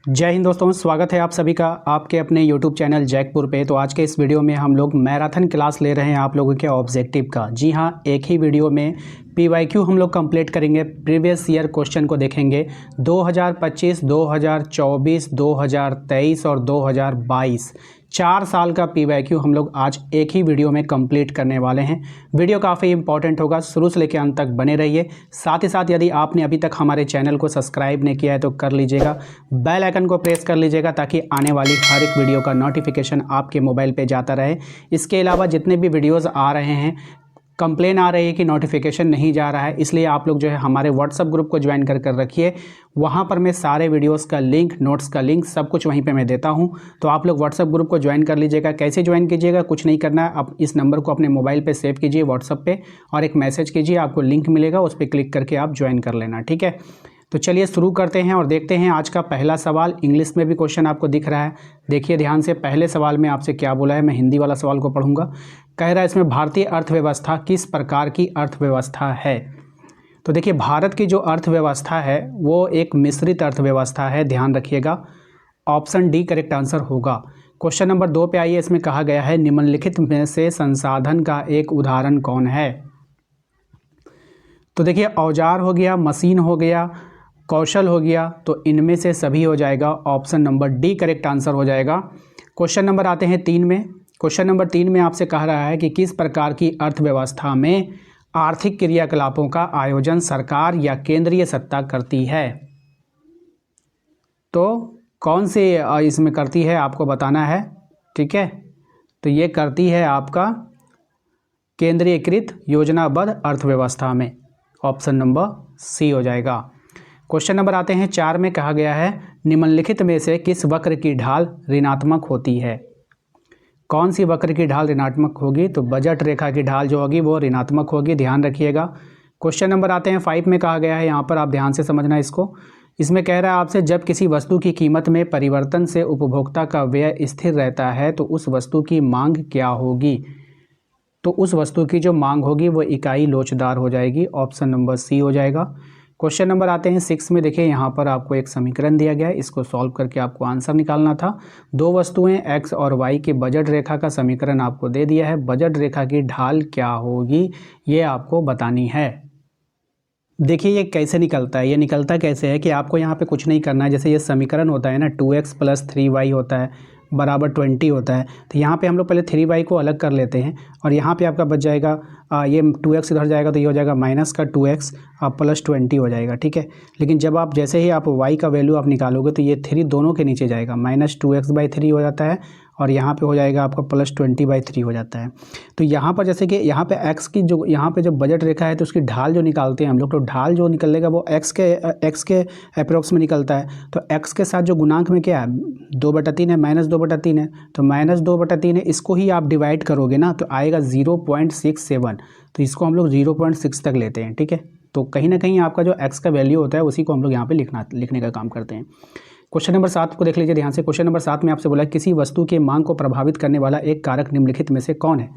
जय हिंद दोस्तों, स्वागत है आप सभी का आपके अपने YouTube चैनल जैकपुर पे। तो आज के इस वीडियो में हम लोग मैराथन क्लास ले रहे हैं आप लोगों के ऑब्जेक्टिव का। जी हाँ, एक ही वीडियो में PYQ हम लोग कंप्लीट करेंगे। प्रीवियस ईयर क्वेश्चन को देखेंगे 2025, 2024, 2023 और 2022 4 साल का PYQ हम लोग आज एक ही वीडियो में कंप्लीट करने वाले हैं। वीडियो काफ़ी इंपॉर्टेंट होगा, शुरू से लेकर अंत तक बने रहिए। साथ ही साथ यदि आपने अभी तक हमारे चैनल को सब्सक्राइब नहीं किया है तो कर लीजिएगा, बेल आइकन को प्रेस कर लीजिएगा ताकि आने वाली हर एक वीडियो का नोटिफिकेशन आपके मोबाइल पे जाता रहे। इसके अलावा जितने भी वीडियोज़ आ रहे हैं, कंप्लेन आ रही है कि नोटिफिकेशन नहीं जा रहा है, इसलिए आप लोग जो है हमारे व्हाट्सएप ग्रुप को ज्वाइन कर रखिए। वहाँ पर मैं सारे वीडियोस का लिंक, नोट्स का लिंक, सब कुछ वहीं पे मैं देता हूँ। तो आप लोग व्हाट्सएप ग्रुप को ज्वाइन कर लीजिएगा। कैसे ज्वाइन कीजिएगा, कुछ नहीं करना है, आप इस नंबर को अपने मोबाइल पे सेव कीजिए व्हाट्सएप पे और एक मैसेज कीजिए, आपको लिंक मिलेगा, उस पर क्लिक करके आप ज्वाइन कर लेना। ठीक है, तो चलिए शुरू करते हैं और देखते हैं आज का पहला सवाल। इंग्लिश में भी क्वेश्चन आपको दिख रहा है, देखिए ध्यान से। पहले सवाल में आपसे क्या बोला है, मैं हिंदी वाला सवाल को पढ़ूंगा। कह रहा है इसमें भारतीय अर्थव्यवस्था किस प्रकार की अर्थव्यवस्था है। तो देखिए, भारत की जो अर्थव्यवस्था है वो एक मिश्रित अर्थव्यवस्था है, ध्यान रखिएगा। ऑप्शन डी करेक्ट आंसर होगा। क्वेश्चन नंबर 2 पे आइए, इसमें कहा गया है निम्नलिखित में से संसाधन का एक उदाहरण कौन है। तो देखिए, औजार हो गया, मशीन हो गया, कौशल हो गया, तो इनमें से सभी हो जाएगा। Option number D correct answer हो जाएगा। क्वेश्चन नंबर आते हैं 3 में। क्वेश्चन नंबर 3 में आपसे कह रहा है कि किस प्रकार की अर्थव्यवस्था में आर्थिक क्रियाकलापों का आयोजन सरकार या केंद्रीय सत्ता करती है। तो कौन से इसमें करती है आपको बताना है। ठीक है, तो ये करती है आपका केंद्रीयकृत योजनाबद्ध अर्थव्यवस्था में। ऑप्शन नंबर सी हो जाएगा। क्वेश्चन नंबर आते हैं 4 में, कहा गया है निम्नलिखित में से किस वक्र की ढाल ऋणात्मक होती है। कौन सी वक्र की ढाल ऋणात्मक होगी, तो बजट रेखा की ढाल जो होगी वो ऋणात्मक होगी, ध्यान रखिएगा। क्वेश्चन नंबर आते हैं 5 में, कहा गया है, यहाँ पर आप ध्यान से समझना इसको। इसमें कह रहा है आपसे जब किसी वस्तु की कीमत में परिवर्तन से उपभोक्ता का व्यय स्थिर रहता है तो उस वस्तु की मांग क्या होगी। तो उस वस्तु की जो मांग होगी वो इकाई लोचदार हो जाएगी। ऑप्शन नंबर सी हो जाएगा। क्वेश्चन नंबर आते हैं 6 में, देखिए यहाँ पर आपको एक समीकरण दिया गया है, इसको सॉल्व करके आपको आंसर निकालना था। दो वस्तुएं एक्स और वाई की बजट रेखा का समीकरण आपको दे दिया है। बजट रेखा की ढाल क्या होगी ये आपको बतानी है। देखिए ये कैसे निकलता है, ये निकलता कैसे है कि आपको यहाँ पे कुछ नहीं करना है। जैसे ये समीकरण होता है ना, 2x + 3y होता है बराबर 20 होता है। तो यहाँ पे हम लोग पहले 3y को अलग कर लेते हैं और यहाँ पे आपका बच जाएगा ये 2x इधर जाएगा तो ये हो जाएगा माइनस का 2x + 20 हो जाएगा। ठीक है, लेकिन जब आप जैसे ही आप y का वैल्यू आप निकालोगे तो ये 3 दोनों के नीचे जाएगा, -2x/3 हो जाता है और यहाँ पे हो जाएगा आपका +20/3 हो जाता है। तो यहाँ पर जैसे कि यहाँ पे x की जो यहाँ पे जो बजट रेखा है तो उसकी ढाल जो निकालते हैं हम लोग, तो ढाल जो निकलेगा वो x के अप्रोक्स में निकलता है। तो x के साथ जो गुणांक में क्या है 2/3 है, -2/3 है, तो -2/3 है, इसको ही आप डिवाइड करोगे ना तो आएगा 0.67। तो इसको हम लोग 0.6 तक लेते हैं। ठीक है, तो कहीं ना कहीं आपका जो x का वैल्यू होता है उसी को हम लोग यहाँ पे लिखने का काम करते हैं। क्वेश्चन नंबर 7 को देख लीजिए ध्यान से। क्वेश्चन नंबर 7 में आपसे बोला किसी वस्तु की मांग को प्रभावित करने वाला एक कारक निम्नलिखित में से कौन है।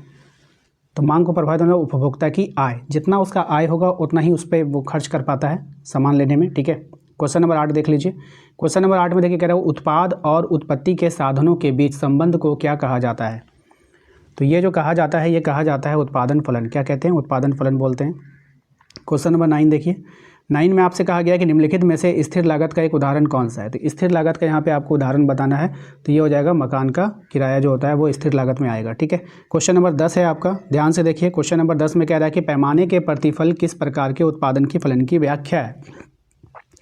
तो मांग को प्रभावित करने वाला उपभोक्ता की आय, जितना उसका आय होगा उतना ही उस पर वो खर्च कर पाता है सामान लेने में। ठीक है, क्वेश्चन नंबर 8 देख लीजिए। क्वेश्चन नंबर 8 में देखिए कह रहा है उत्पाद और उत्पत्ति के साधनों के बीच संबंध को क्या कहा जाता है। तो ये जो कहा जाता है ये कहा जाता है उत्पादन फलन। क्या कहते हैं, उत्पादन फलन बोलते हैं। क्वेश्चन नंबर 9 देखिए। 9 में आपसे कहा गया कि निम्नलिखित में से स्थिर लागत का एक उदाहरण कौन सा है। तो स्थिर लागत का यहाँ पे आपको उदाहरण बताना है, तो ये हो जाएगा मकान का किराया जो होता है वो स्थिर लागत में आएगा। ठीक है, क्वेश्चन नंबर 10 है आपका, ध्यान से देखिए। क्वेश्चन नंबर 10 में कह रहा है कि पैमाने के प्रतिफल किस प्रकार के उत्पादन की फलन की व्याख्या है।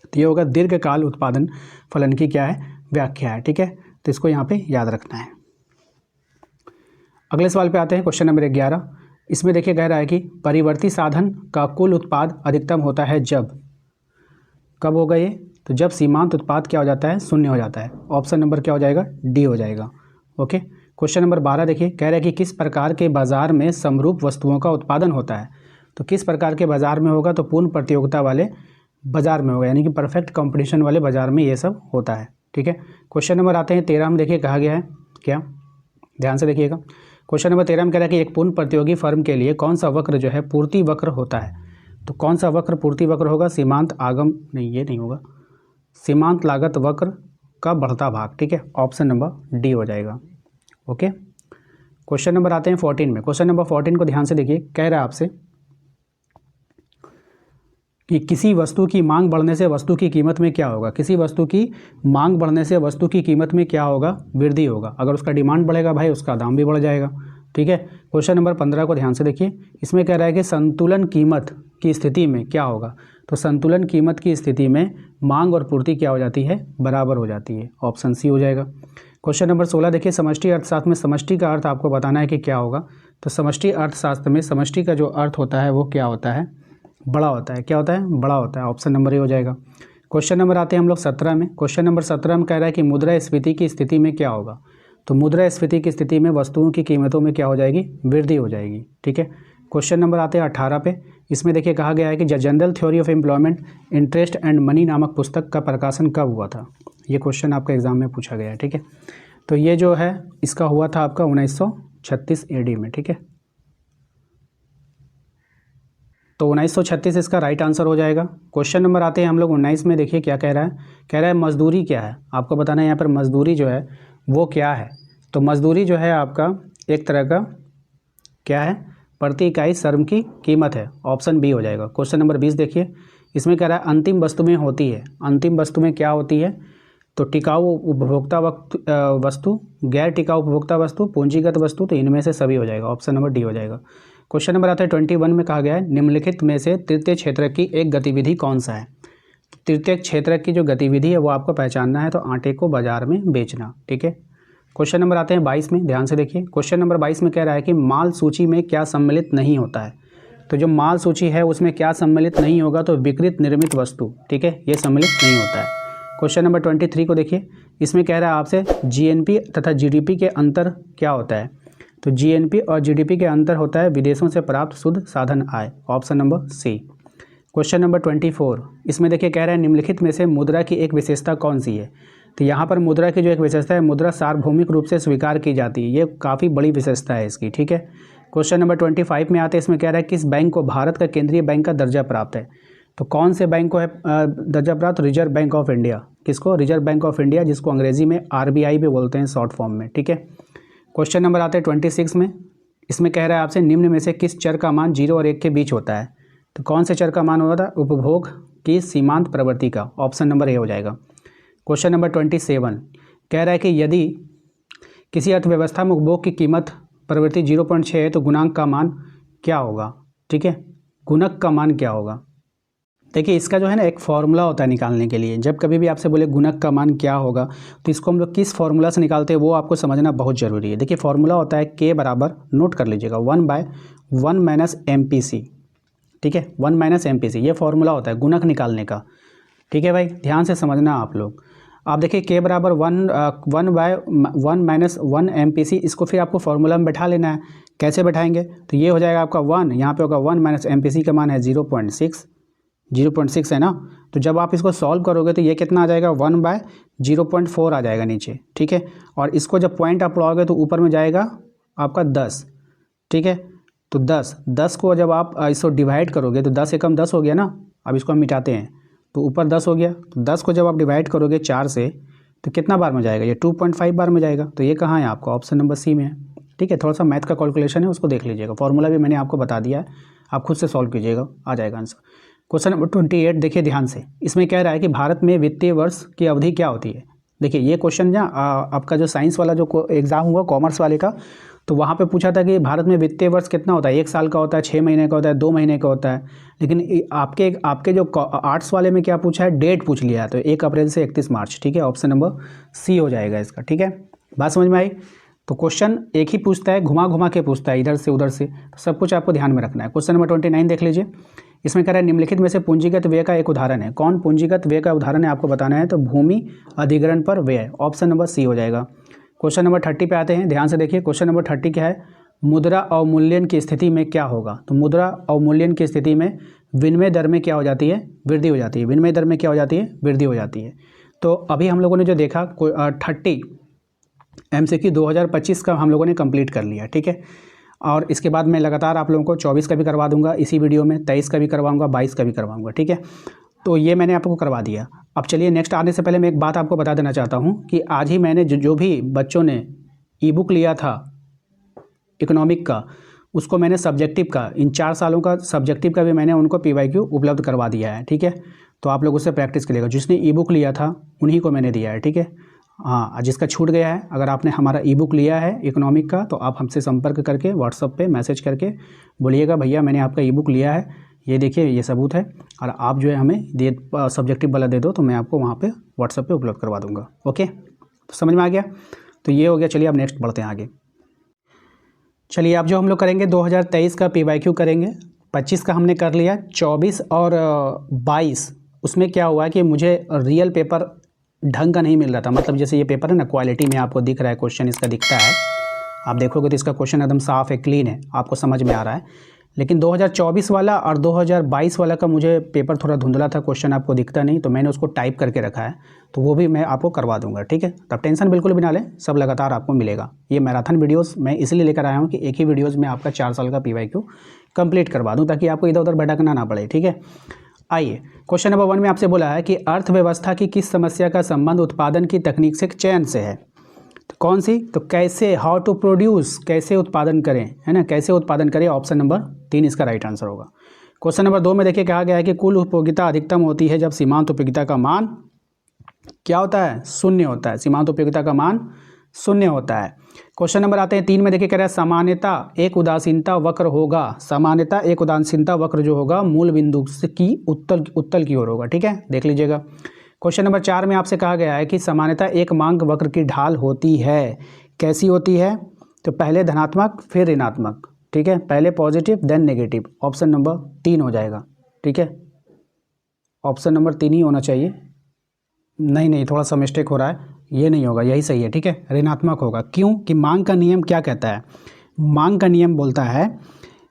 तो ये होगा दीर्घकाल उत्पादन फलन की क्या है, व्याख्या है। ठीक है, तो इसको यहाँ पे याद रखना है। अगले सवाल पे आते हैं, क्वेश्चन नंबर 11। इसमें देखिए कह रहा है कि परिवर्ती साधन का कुल उत्पाद अधिकतम होता है जब, कब होगा ये, तो जब सीमांत उत्पाद क्या हो जाता है, शून्य हो जाता है। ऑप्शन नंबर क्या हो जाएगा, डी हो जाएगा। ओके, क्वेश्चन नंबर 12 देखिए कह रहा है कि किस प्रकार के बाजार में समरूप वस्तुओं का उत्पादन होता है। तो किस प्रकार के बाजार में होगा, तो पूर्ण प्रतियोगिता वाले बाजार में होगा, यानी कि परफेक्ट कंपटीशन वाले बाजार में ये सब होता है। ठीक है, क्वेश्चन नंबर आते हैं 13 में, देखिए कहा गया है क्या, ध्यान से देखिएगा। क्वेश्चन नंबर 13 में कह रहा है कि एक पूर्ण प्रतियोगी फर्म के लिए कौन सा वक्र जो है पूर्ति वक्र होता है। तो कौन सा वक्र पूर्ति वक्र होगा, सीमांत आगम नहीं, ये नहीं होगा, सीमांत लागत वक्र का बढ़ता भाग। ठीक है, ऑप्शन नंबर डी हो जाएगा। ओके, क्वेश्चन नंबर आते हैं 14 में। क्वेश्चन नंबर 14 को ध्यान से देखिए, कह रहा है आपसे कि किसी वस्तु की मांग बढ़ने से वस्तु की कीमत में क्या होगा। किसी वस्तु की मांग बढ़ने से वस्तु की कीमत में क्या होगा, वृद्धि होगा। अगर उसका डिमांड बढ़ेगा भाई, उसका दाम भी बढ़ जाएगा। ठीक है, क्वेश्चन नंबर 15 को ध्यान से देखिए, इसमें कह रहा है कि संतुलन कीमत की स्थिति में क्या होगा। तो संतुलन कीमत की स्थिति में मांग और पूर्ति क्या हो जाती है, बराबर हो जाती है। ऑप्शन सी हो जाएगा। क्वेश्चन नंबर 16 देखिए, समष्टि अर्थशास्त्र में समष्टि का अर्थ आपको बताना है कि क्या होगा। तो समष्टि अर्थशास्त्र में समष्टि का जो अर्थ होता है वो क्या होता है, बड़ा होता है। क्या होता है, बड़ा होता है। ऑप्शन नंबर ए हो जाएगा। क्वेश्चन नंबर आते हैं हम लोग 17 में। क्वेश्चन नंबर 17 में कह रहा है कि मुद्रास्फीति की स्थिति में क्या होगा। तो मुद्रास्फीति की स्थिति में वस्तुओं की कीमतों में क्या हो जाएगी, वृद्धि हो जाएगी। ठीक है, क्वेश्चन नंबर आते हैं 18 पे। इसमें देखिए कहा गया है कि general theory of employment, interest and money नामक पुस्तक का प्रकाशन कब हुआ था। ये क्वेश्चन आपका एग्जाम में पूछा गया है। ठीक है, तो ये जो है इसका हुआ था आपका 1936 AD में। ठीक है, तो 1936 इसका राइट आंसर हो जाएगा। क्वेश्चन नंबर आते हैं हम लोग 19 में। देखिए क्या कह रहा है, कह रहा है मजदूरी क्या है। आपको बताना है यहाँ पर मजदूरी जो है वो क्या है। तो मजदूरी जो है आपका एक तरह का क्या है, प्रति इकाई श्रम की कीमत है। ऑप्शन बी हो जाएगा। क्वेश्चन नंबर 20 देखिए, इसमें कह रहा है अंतिम वस्तु में होती है। अंतिम वस्तु में क्या होती है, तो टिकाऊ उपभोक्ता वस्तु, गैर टिकाऊ उपभोक्ता वस्तु, पूंजीगत वस्तु। तो इनमें से सभी हो जाएगा। ऑप्शन नंबर डी हो जाएगा। क्वेश्चन नंबर आता है 21 में। कहा गया है निम्नलिखित में से तृतीय क्षेत्र की एक गतिविधि कौन सा है। तृतीय क्षेत्र की जो गतिविधि है वो आपको पहचानना है। तो आटे को बाजार में बेचना। ठीक है, क्वेश्चन नंबर आते हैं 22 में। ध्यान से देखिए, क्वेश्चन नंबर 22 में कह रहा है कि माल सूची में क्या सम्मिलित नहीं होता है। तो जो माल सूची है उसमें क्या सम्मिलित नहीं होगा, तो विकृत निर्मित वस्तु। ठीक है, ये सम्मिलित नहीं होता है। क्वेश्चन नंबर 23 को देखिए, इसमें कह रहा है आपसे GNP तथा GDP के अंतर क्या होता है। तो GNP और GDP के अंतर होता है विदेशों से प्राप्त शुद्ध साधन आय। Option number C. Question number 24, इसमें देखिए कह रहा है निम्नलिखित में से मुद्रा की एक विशेषता कौन सी है। तो यहाँ पर मुद्रा की जो एक विशेषता है, मुद्रा सार्वभौमिक रूप से स्वीकार की जाती है। ये काफ़ी बड़ी विशेषता है इसकी। ठीक है, क्वेश्चन नंबर 25 में आते हैं। इसमें कह रहा है किस बैंक को भारत का केंद्रीय बैंक का दर्जा प्राप्त है। तो कौन से बैंक को है दर्जा प्राप्त, रिजर्व बैंक ऑफ इंडिया। किसको, रिजर्व बैंक ऑफ इंडिया, जिसको अंग्रेजी में RBI भी बोलते हैं शॉर्ट फॉर्म में। ठीक है, क्वेश्चन नंबर आते हैं 26 में। इसमें कह रहा है आपसे निम्न में से किस चर का मान 0 और 1 के बीच होता है। तो कौन से चर का मान होता है, उपभोग की सीमांत प्रवृत्ति का। ऑप्शन नंबर ए हो जाएगा। क्वेश्चन नंबर 27 कह रहा है कि यदि किसी अर्थव्यवस्था में उपभोग की कीमत प्रवृत्ति 0.6 है तो गुणांक का मान क्या होगा। ठीक है, गुणक का मान क्या होगा। देखिए इसका जो है ना एक फॉर्मूला होता है निकालने के लिए। जब कभी भी आपसे बोले गुणक का मान क्या होगा, तो इसको हम लोग किस फॉर्मूला से निकालते हैं वो आपको समझना बहुत ज़रूरी है। देखिए फॉर्मूला होता है K बराबर, नोट कर लीजिएगा, 1/1 - MPC। ठीक है, 1 - MPC ये फॉर्मूला होता है गुणक निकालने का। ठीक है भाई, ध्यान से समझना आप लोग। आप देखिए K बराबर 1/1 - MPC, इसको फिर आपको फॉर्मूला में बैठा लेना है। कैसे बैठाएंगे, तो ये हो जाएगा आपका 1, यहाँ पे होगा 1 - MPC का मान है 0.6 है ना। तो जब आप इसको सॉल्व करोगे तो ये कितना आ जाएगा, 1/0.4 आ जाएगा नीचे। ठीक है, और इसको जब पॉइंट आप उड़ाओगे तो ऊपर में जाएगा आपका 10। ठीक है, तो 10 को जब आप इसको डिवाइड करोगे तो 10 एकम 10 हो गया ना। अब इसको हम मिटाते हैं तो ऊपर 10 हो गया। तो 10 को जब आप डिवाइड करोगे 4 से तो कितना बार में जाएगा, ये 2.5 बार में जाएगा। तो ये कहाँ है आपका, ऑप्शन नंबर सी में है। ठीक है, थोड़ा सा मैथ का कैलकुलेशन है, उसको देख लीजिएगा। फॉर्मूला भी मैंने आपको बता दिया है, आप खुद से सॉल्व कीजिएगा, आ जाएगा आंसर। क्वेश्चन नंबर 28 देखिए ध्यान से। इसमें कह रहा है कि भारत में वित्तीय वर्ष की अवधि क्या होती है। देखिए ये क्वेश्चन ना आपका जो साइंस वाला जो एग्ज़ाम हुआ कॉमर्स वाले का, तो वहाँ पे पूछा था कि भारत में वित्तीय वर्ष कितना होता है, 1 साल का होता है, 6 महीने का होता है, 2 महीने का होता है। लेकिन आपके जो आर्ट्स वाले में क्या पूछा है, डेट पूछ लिया है। तो 1 अप्रैल से 31 मार्च। ठीक है, ऑप्शन नंबर सी हो जाएगा इसका। ठीक है, बात समझ में आई। तो क्वेश्चन एक ही पूछता है, घुमा घुमा के पूछता है, इधर से उधर से। तो सब कुछ आपको ध्यान में रखना है। क्वेश्चन नंबर 29 देख लीजिए। इसमें कह रहा है निम्नलिखित में से पूंजीगत व्यय का एक उदाहरण है। कौन पूंजीगत व्यय का उदाहरण है आपको बताना है। तो भूमि अधिग्रहण पर व्यय, ऑप्शन नंबर सी हो जाएगा। क्वेश्चन नंबर 30 पे आते हैं, ध्यान से देखिए। क्वेश्चन नंबर 30 क्या है, मुद्रा अवमूल्यन की स्थिति में क्या होगा। तो मुद्रा अवमूल्यन की स्थिति में विनिमय दर में क्या हो जाती है, वृद्धि हो जाती है। विनिमय दर में क्या हो जाती है, वृद्धि हो जाती है। तो अभी हम लोगों ने जो देखा 30 MCQ 2025 का हम लोगों ने कंप्लीट कर लिया। ठीक है, और इसके बाद मैं लगातार आप लोगों को 24 का भी करवा दूंगा इसी वीडियो में, 23 का भी करवाऊंगा, 22 का भी करवाऊंगा। ठीक है, तो ये मैंने आपको करवा दिया। अब चलिए नेक्स्ट आने से पहले मैं एक बात आपको बता देना चाहता हूँ कि आज ही मैंने जो भी बच्चों ने ई बुक लिया था इकोनॉमिक का, उसको मैंने सब्जेक्टिव का, इन 4 सालों का सब्जेक्टिव का भी मैंने उनको PYQ उपलब्ध करवा दिया है, ठीक है। तो आप लोग उससे प्रैक्टिस करिएगा। जिसने ई बुक लिया था उन्हीं को मैंने दिया है, ठीक है। हाँ, जिसका छूट गया है, अगर आपने हमारा ई बुक लिया है इकोनॉमिक का, तो आप हमसे संपर्क करके व्हाट्सअप पे मैसेज करके बोलिएगा भैया मैंने आपका ई बुक लिया है, ये देखिए ये सबूत है, और आप जो है हमें सब्जेक्टिव वाला दे दो, तो मैं आपको वहाँ पे व्हाट्सअप पे उपलब्ध करवा दूँगा। ओके, तो समझ में आ गया। तो ये हो गया। चलिए अब नेक्स्ट बढ़ते हैं आगे। चलिए अब जो हम लोग करेंगे 2023 का PYQ करेंगे। 25 का हमने कर लिया, 24 और 22 उसमें क्या हुआ है कि मुझे रियल पेपर ढंग का नहीं मिल रहा था। मतलब जैसे ये पेपर है ना, क्वालिटी में आपको दिख रहा है, क्वेश्चन इसका दिखता है, आप देखोगे तो इसका क्वेश्चन एकदम साफ़ है, क्लीन है, आपको समझ में आ रहा है। लेकिन 2024 वाला और 2022 वाला का मुझे पेपर थोड़ा धुंधला था, क्वेश्चन आपको दिखता नहीं, तो मैंने उसको टाइप करके रखा है, तो वो भी मैं आपको करवा दूंगा, ठीक है। तब टेंशन बिल्कुल भी ना लें, सब लगातार आपको मिलेगा। ये मैराथन वीडियोस मैं इसलिए लेकर आया हूँ कि एक ही वीडियोज़ में आपका 4 साल का PYQ कंप्लीट करवा दूँ, ताकि आपको इधर उधर भटकना ना पड़े, ठीक है। आइए, क्वेश्चन नंबर 1 में आपसे बोला है कि अर्थव्यवस्था की किस समस्या का संबंध उत्पादन की तकनीक से चयन से है। तो कौन सी? तो कैसे, हाउ टू प्रोड्यूस, कैसे उत्पादन करें, है ना, कैसे उत्पादन करें। ऑप्शन नंबर 3 इसका राइट आंसर होगा। क्वेश्चन नंबर 2 में देखिए कहा गया है कि कुल उपयोगिता अधिकतम होती है जब सीमांत उपयोगिता का मान क्या होता है? शून्य होता है। सीमांत उपयोगिता का मान शून्य होता है। क्वेश्चन नंबर आते हैं 3 में देखिए कह रहा है सामान्यता एक उदासीनता वक्र होगा। सामान्यता एक उदासीनता वक्र जो होगा मूल बिंदु की उत्तल की ओर होगा, ठीक है, देख लीजिएगा। क्वेश्चन नंबर 4 में आपसे कहा गया है कि सामान्यता एक मांग वक्र की ढाल होती है। कैसी होती है? तो पहले धनात्मक फिर ऋणात्मक, ठीक है, पहले positive then negative. Option number 3 हो जाएगा, ठीक है, ऑप्शन नंबर 3 ही होना चाहिए। नहीं, थोड़ा सा मिस्टेक हो रहा है, ये नहीं होगा, यही सही है, ठीक है, ऋणात्मक होगा। क्यों? कि मांग का नियम क्या कहता है? मांग का नियम बोलता है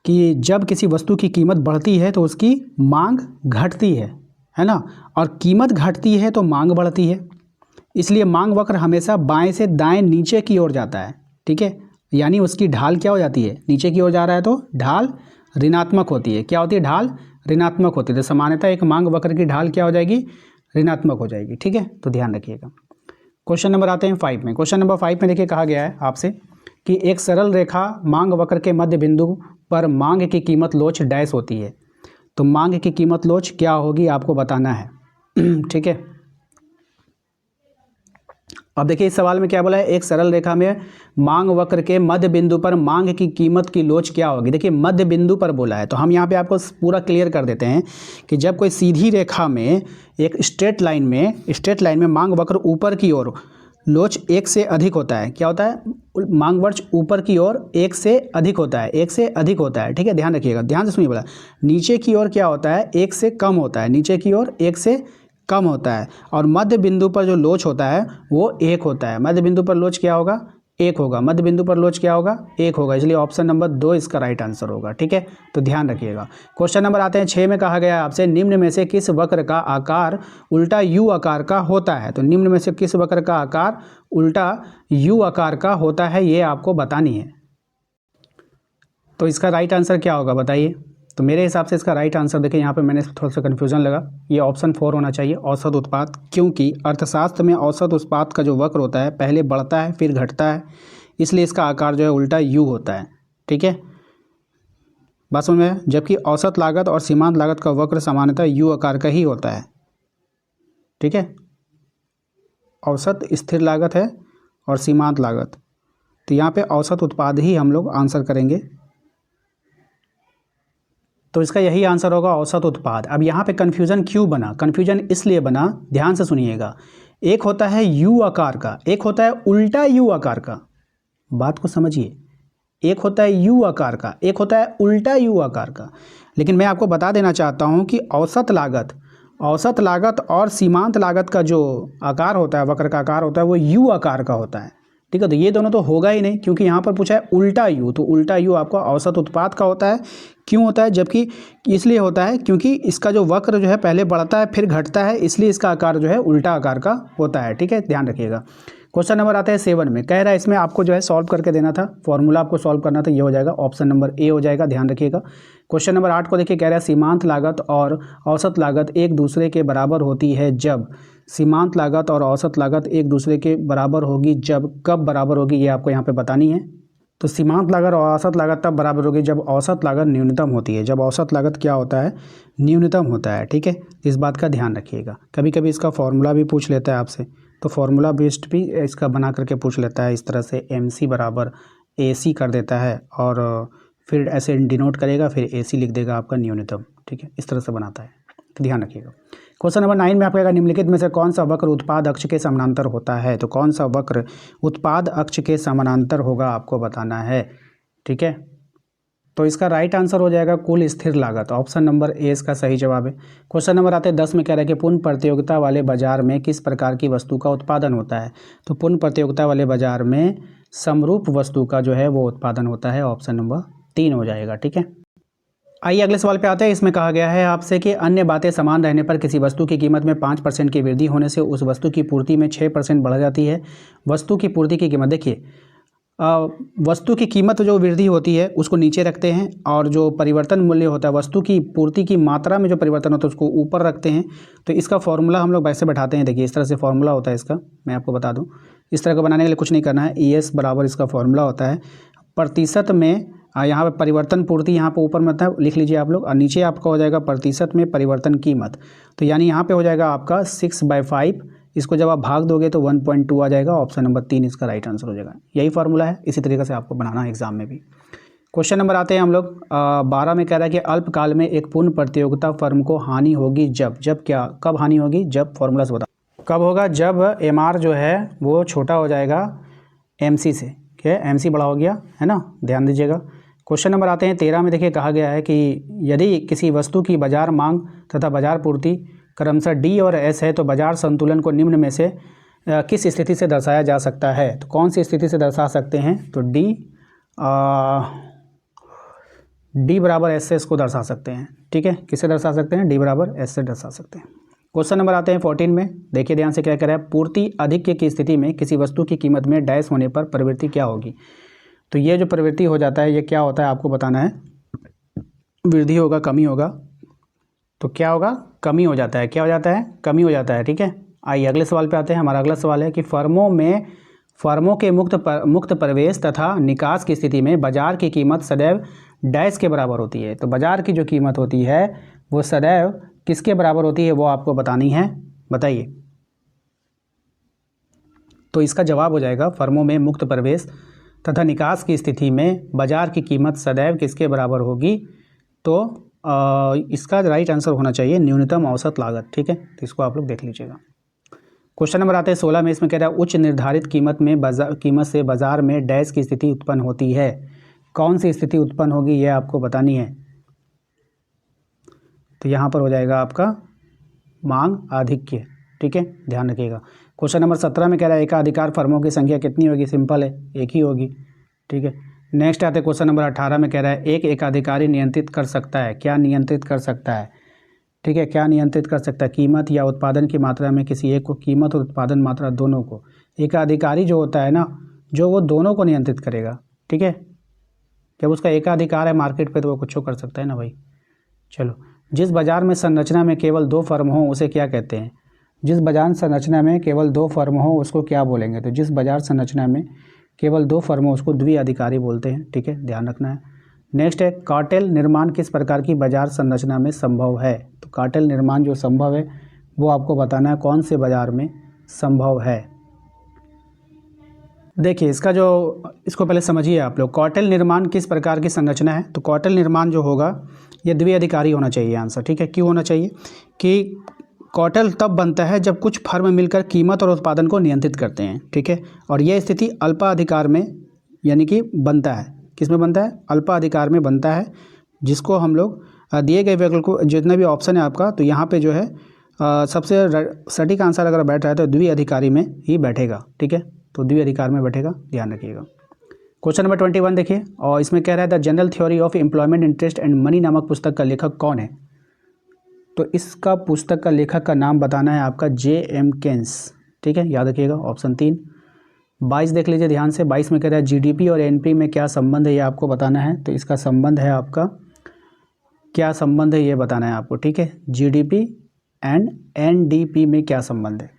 कि जब किसी वस्तु की कीमत बढ़ती है तो उसकी मांग घटती है ना, और कीमत घटती है तो मांग बढ़ती है। इसलिए मांग वक्र हमेशा बाएं से दाएं नीचे की ओर जाता है, ठीक है, यानी उसकी ढाल क्या हो जाती है? नीचे की ओर जा रहा है तो ढाल ऋणात्मक होती है। क्या होती है? ढाल ऋणात्मक होती है। तो सामान्यतः एक मांग वक्र की ढाल क्या हो जाएगी? ऋणात्मक हो जाएगी, ठीक है, तो ध्यान रखिएगा। क्वेश्चन नंबर आते हैं 5 में। क्वेश्चन नंबर 5 में देखिए कहा गया है आपसे कि एक सरल रेखा मांग वक्र के मध्य बिंदु पर मांग की कीमत लोच डैश होती है। तो मांग की कीमत लोच क्या होगी आपको बताना है, ठीक है। अब देखिए इस सवाल में क्या बोला है, एक सरल रेखा में मांग वक्र के मध्य बिंदु पर मांग की कीमत की लोच क्या होगी। देखिए मध्य बिंदु पर बोला है, तो हम यहाँ पे आपको पूरा क्लियर कर देते हैं कि जब कोई सीधी रेखा में एक स्ट्रेट लाइन में मांग वक्र ऊपर की ओर लोच 1 से अधिक होता है। क्या होता है? मांग वक्र ऊपर की ओर 1 से अधिक होता है, 1 से अधिक होता है, ठीक है, ध्यान रखिएगा, ध्यान से सुनिए। बोला नीचे की ओर क्या होता है? 1 से कम होता है, नीचे की ओर 1 से कम होता है, और मध्य बिंदु पर जो लोच होता है वो 1 होता है। मध्य बिंदु पर लोच क्या होगा? 1 होगा। मध्य बिंदु पर लोच क्या होगा? 1 होगा। इसलिए ऑप्शन नंबर 2 इसका राइट आंसर होगा, ठीक है, तो ध्यान रखिएगा। क्वेश्चन नंबर आते हैं 6 में कहा गया है आपसे निम्न में से किस वक्र का आकार उल्टा यू आकार का होता है। तो निम्न में से किस वक्र का आकार उल्टा यू आकार का होता है, ये आपको बतानी है। तो इसका राइट आंसर क्या होगा बताइए। तो मेरे हिसाब से इसका राइट आंसर देखिए, यहाँ पे मैंने थोड़ा सा कन्फ्यूजन लगा, ये ऑप्शन 4 होना चाहिए, औसत उत्पाद। क्योंकि अर्थशास्त्र में औसत उत्पाद का जो वक्र होता है पहले बढ़ता है फिर घटता है, इसलिए इसका आकार जो है उल्टा यू होता है, ठीक है, बात समझ में। जबकि औसत लागत और सीमांत लागत का वक्र सामान्यतः यू आकार का ही होता है, ठीक है। औसत स्थिर लागत है और सीमांत लागत, तो यहाँ पे औसत उत्पाद ही हम लोग आंसर करेंगे, तो इसका यही आंसर होगा, औसत उत्पाद। अब यहाँ पे कन्फ्यूज़न क्यों बना? कन्फ्यूजन इसलिए बना, ध्यान से सुनिएगा। एक होता है यू आकार का, एक होता है उल्टा यू आकार का, बात को समझिए। एक होता है यू आकार का, एक होता है उल्टा यू आकार का। लेकिन मैं आपको बता देना चाहता हूँ कि औसत लागत और सीमांत लागत का जो आकार होता है, वक्र का आकार होता है, वो यू आकार का होता है, ठीक है। तो ये दोनों तो होगा ही नहीं, क्योंकि यहाँ पर पूछा है उल्टा यू, तो उल्टा यू आपका औसत उत्पाद का होता है। क्यों होता है? जबकि इसलिए होता है क्योंकि इसका जो वक्र जो है पहले बढ़ता है फिर घटता है, इसलिए इसका आकार जो है उल्टा आकार का होता है, ठीक है, ध्यान रखिएगा। क्वेश्चन नंबर आता है 7 में, कह रहा है इसमें आपको जो है सॉल्व करके देना था, फॉर्मूला आपको सॉल्व करना था, ये हो जाएगा ऑप्शन नंबर ए हो जाएगा, ध्यान रखिएगा। क्वेश्चन नंबर 8 को देखिए, कह रहा है सीमांत लागत और औसत लागत एक दूसरे के बराबर होती है जब, सीमांत लागत और औसत लागत एक दूसरे के बराबर होगी जब, कब बराबर होगी ये आपको यहाँ पे बतानी है। तो सीमांत लागत और औसत लागत तब बराबर होगी जब औसत लागत न्यूनतम होती है, जब औसत लागत क्या होता है, न्यूनतम होता है, ठीक है, इस बात का ध्यान रखिएगा। कभी कभी इसका फॉर्मूला भी पूछ लेता है आपसे, तो फार्मूला बेस्ड भी इसका बना करके पूछ लेता है, इस तरह से MC बराबर AC कर देता है और फिर ऐसे डिनोट करेगा, फिर AC लिख देगा आपका न्यूनतम, ठीक है, इस तरह से बनाता है, तो ध्यान रखिएगा। क्वेश्चन नंबर 9 में आपको कहेगा निम्नलिखित में से कौन सा वक्र उत्पाद अक्ष के समानांतर होता है, तो कौन सा वक्र उत्पाद अक्ष के समानांतर होगा आपको बताना है, ठीक है। तो इसका राइट आंसर हो जाएगा कुल स्थिर लागत, ऑप्शन नंबर ए इसका सही जवाब है। क्वेश्चन नंबर आते हैं 10 में, कह रहा है कि पूर्ण प्रतियोगिता वाले बाजार में किस प्रकार की वस्तु का उत्पादन होता है, तो पूर्ण प्रतियोगिता वाले बाजार में समरूप वस्तु का जो है वो उत्पादन होता है, ऑप्शन नंबर 3 हो जाएगा, ठीक है। आइए अगले सवाल पे आते हैं। इसमें कहा गया है आपसे कि अन्य बातें समान रहने पर किसी वस्तु की कीमत में 5% की वृद्धि होने से उस वस्तु की पूर्ति में 6% बढ़ जाती है। वस्तु की पूर्ति की कीमत, देखिए वस्तु की कीमत जो वृद्धि होती है उसको नीचे रखते हैं और जो परिवर्तन मूल्य होता है, वस्तु की पूर्ति की मात्रा में जो परिवर्तन होता है उसको ऊपर रखते हैं। तो इसका फॉर्मूला हम लोग वैसे बैठाते हैं, देखिए इस तरह से फॉर्मूला होता है इसका, मैं आपको बता दूं, इस तरह का बनाने के लिए कुछ नहीं करना है। ES बराबर इसका फॉर्मूला होता है प्रतिशत में, यहाँ पे परिवर्तन पूर्ति यहाँ पे ऊपर में था, लिख लीजिए आप लोग, और नीचे आपका हो जाएगा प्रतिशत में परिवर्तन कीमत। तो यानी यहाँ पे हो जाएगा आपका 6/5, इसको जब आप भाग दोगे तो 1.2 आ जाएगा, ऑप्शन नंबर 3 इसका राइट आंसर हो जाएगा। यही फार्मूला है, इसी तरीके से आपको बनाना है एग्जाम में भी। क्वेश्चन नंबर आते हैं हम लोग 12 में, कह रहा है कि अल्पकाल में एक पूर्ण प्रतियोगिता फर्म को हानि होगी जब क्या, कब हानि होगी, जब, फॉर्मूला से बता कब होगा, जब MR जो है वो छोटा हो जाएगा MC से, क्या MC बड़ा हो गया है ना, ध्यान दीजिएगा। क्वेश्चन नंबर आते हैं 13 में, देखिए कहा गया है कि यदि किसी वस्तु की बाजार मांग तथा बाजार पूर्ति क्रमशः D और S है तो बाजार संतुलन को निम्न में से किस स्थिति से दर्शाया जा सकता है, तो कौन सी स्थिति से दर्शा सकते हैं, तो D बराबर S से इसको दर्शा सकते हैं, ठीक है, किससे दर्शा सकते हैं, D बराबर S से दर्शा सकते हैं। क्वेश्चन नंबर आते हैं 14 में, देखिए ध्यान से क्या कह रहा है, पूर्ति अधिक की स्थिति में किसी वस्तु की कीमत में डैश होने पर प्रवृत्ति क्या होगी। तो ये जो प्रवृत्ति हो जाता है ये क्या होता है आपको बताना है, वृद्धि होगा, कमी होगा, तो क्या होगा, कमी हो जाता है, क्या हो जाता है, कमी हो जाता है, ठीक है। आइए अगले सवाल पे आते हैं। हमारा अगला सवाल है कि फर्मों के मुक्त प्रवेश तथा निकास की स्थिति में बाजार की कीमत सदैव डैश के बराबर होती है। तो बाजार की जो कीमत होती है वो सदैव किसके बराबर होती है वो आपको बतानी है, बताइए। तो इसका जवाब हो जाएगा फर्मों में मुक्त प्रवेश तथा निकास की स्थिति में बाजार की कीमत सदैव किसके बराबर होगी, तो इसका राइट आंसर होना चाहिए न्यूनतम औसत लागत, ठीक है, तो इसको आप लोग देख लीजिएगा। क्वेश्चन नंबर आते हैं 16 में, इसमें कह रहा है उच्च निर्धारित कीमत से बाजार में डैश की स्थिति उत्पन्न होती है, कौन सी स्थिति उत्पन्न होगी ये आपको बतानी है। तो यहाँ पर हो जाएगा आपका मांग आधिक्य, ठीक है, ध्यान रखिएगा। क्वेश्चन नंबर 17 में कह रहा है एकाधिकार फर्मों की संख्या कितनी होगी, सिंपल है, एक ही होगी, ठीक है। नेक्स्ट आते क्वेश्चन नंबर 18 में, कह रहा है एक एकाधिकारी नियंत्रित कर सकता है, क्या नियंत्रित कर सकता है, ठीक है, क्या नियंत्रित कर सकता है, कीमत या उत्पादन की मात्रा में किसी एक को, कीमत और उत्पादन मात्रा दोनों को। एकाधिकारी जो होता है ना, जो वो दोनों को नियंत्रित करेगा, ठीक है, जब उसका एकाधिकार है मार्केट पे तो वो कुछ कर सकता है ना भाई। चलो, जिस बाजार में संरचना में केवल 2 फर्म हो उसे क्या कहते हैं, जिस बाजार संरचना में केवल 2 फर्म हो उसको क्या बोलेंगे, तो जिस बाजार संरचना में केवल 2 फर्म हो उसको द्विअधिकारी बोलते हैं, ठीक है, ध्यान रखना है। नेक्स्ट है कार्टेल निर्माण किस प्रकार की बाजार संरचना में संभव है, तो कार्टेल निर्माण जो संभव है वो आपको बताना है कौन से बाजार में संभव है। देखिए इसको पहले समझिए आप लोग, कार्टेल निर्माण किस प्रकार की संरचना है, तो कार्टेल निर्माण जो होगा ये द्विअधिकारी होना चाहिए आंसर, ठीक है। क्यों होना चाहिए कि कार्टेल तब बनता है जब कुछ फर्म मिलकर कीमत और उत्पादन को नियंत्रित करते हैं, ठीक है, और यह स्थिति अल्पाधिकार में यानी कि बनता है, किस में बनता है, अल्पाधिकार में बनता है, जिसको हम लोग दिए गए विकल्प को जितना भी ऑप्शन है आपका, तो यहाँ पे जो है सबसे सटीक आंसर अगर बैठ रहा है तो द्विअधिकारी में ही बैठेगा, ठीक है, तो द्विअधिकार में बैठेगा, ध्यान रखिएगा। क्वेश्चन नंबर 21 देखिए, और इसमें कह रहा है the general theory of employment interest and money नामक पुस्तक का लेखक कौन है, तो इसका पुस्तक का लेखक का नाम बताना है आपका J.M. केन्स, ठीक है, याद रखिएगा, ऑप्शन 3। 22 देख लीजिए ध्यान से। 22 में कह रहा है जीडीपी और एनपी में क्या संबंध है, ये आपको बताना है। तो इसका संबंध है आपका, क्या संबंध है ये बताना है आपको, ठीक है। जीडीपी एंड एनडीपी में क्या संबंध है,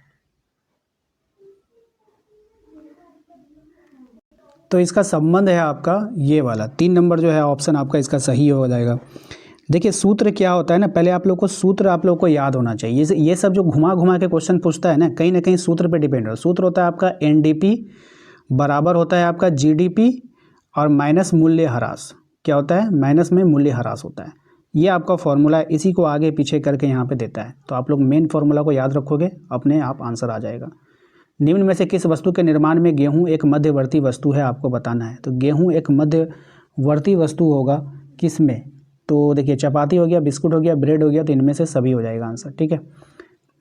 तो इसका संबंध है आपका ये वाला 3 नंबर जो है ऑप्शन आपका इसका सही हो जाएगा। देखिए सूत्र क्या होता है ना, पहले आप लोग को सूत्र आप लोग को याद होना चाहिए। ये सब जो घुमा घुमा के क्वेश्चन पूछता है ना कहीं सूत्र पे डिपेंड है। सूत्र होता है आपका एनडीपी बराबर होता है आपका जीडीपी और माइनस मूल्य ह्रास। क्या होता है, माइनस में मूल्य ह्रास होता है। ये आपका फॉर्मूला है, इसी को आगे पीछे करके यहाँ पे देता है। तो आप लोग मेन फॉर्मूला को याद रखोगे, अपने आप आंसर आ जाएगा। निम्न में से किस वस्तु के निर्माण में गेहूं एक मध्यवर्ती वस्तु है, आपको बताना है। तो गेहूं एक मध्यवर्ती वस्तु होगा किस में, तो देखिए चपाती हो गया, बिस्कुट हो गया, ब्रेड हो गया, तो इनमें से सभी हो जाएगा आंसर, ठीक है।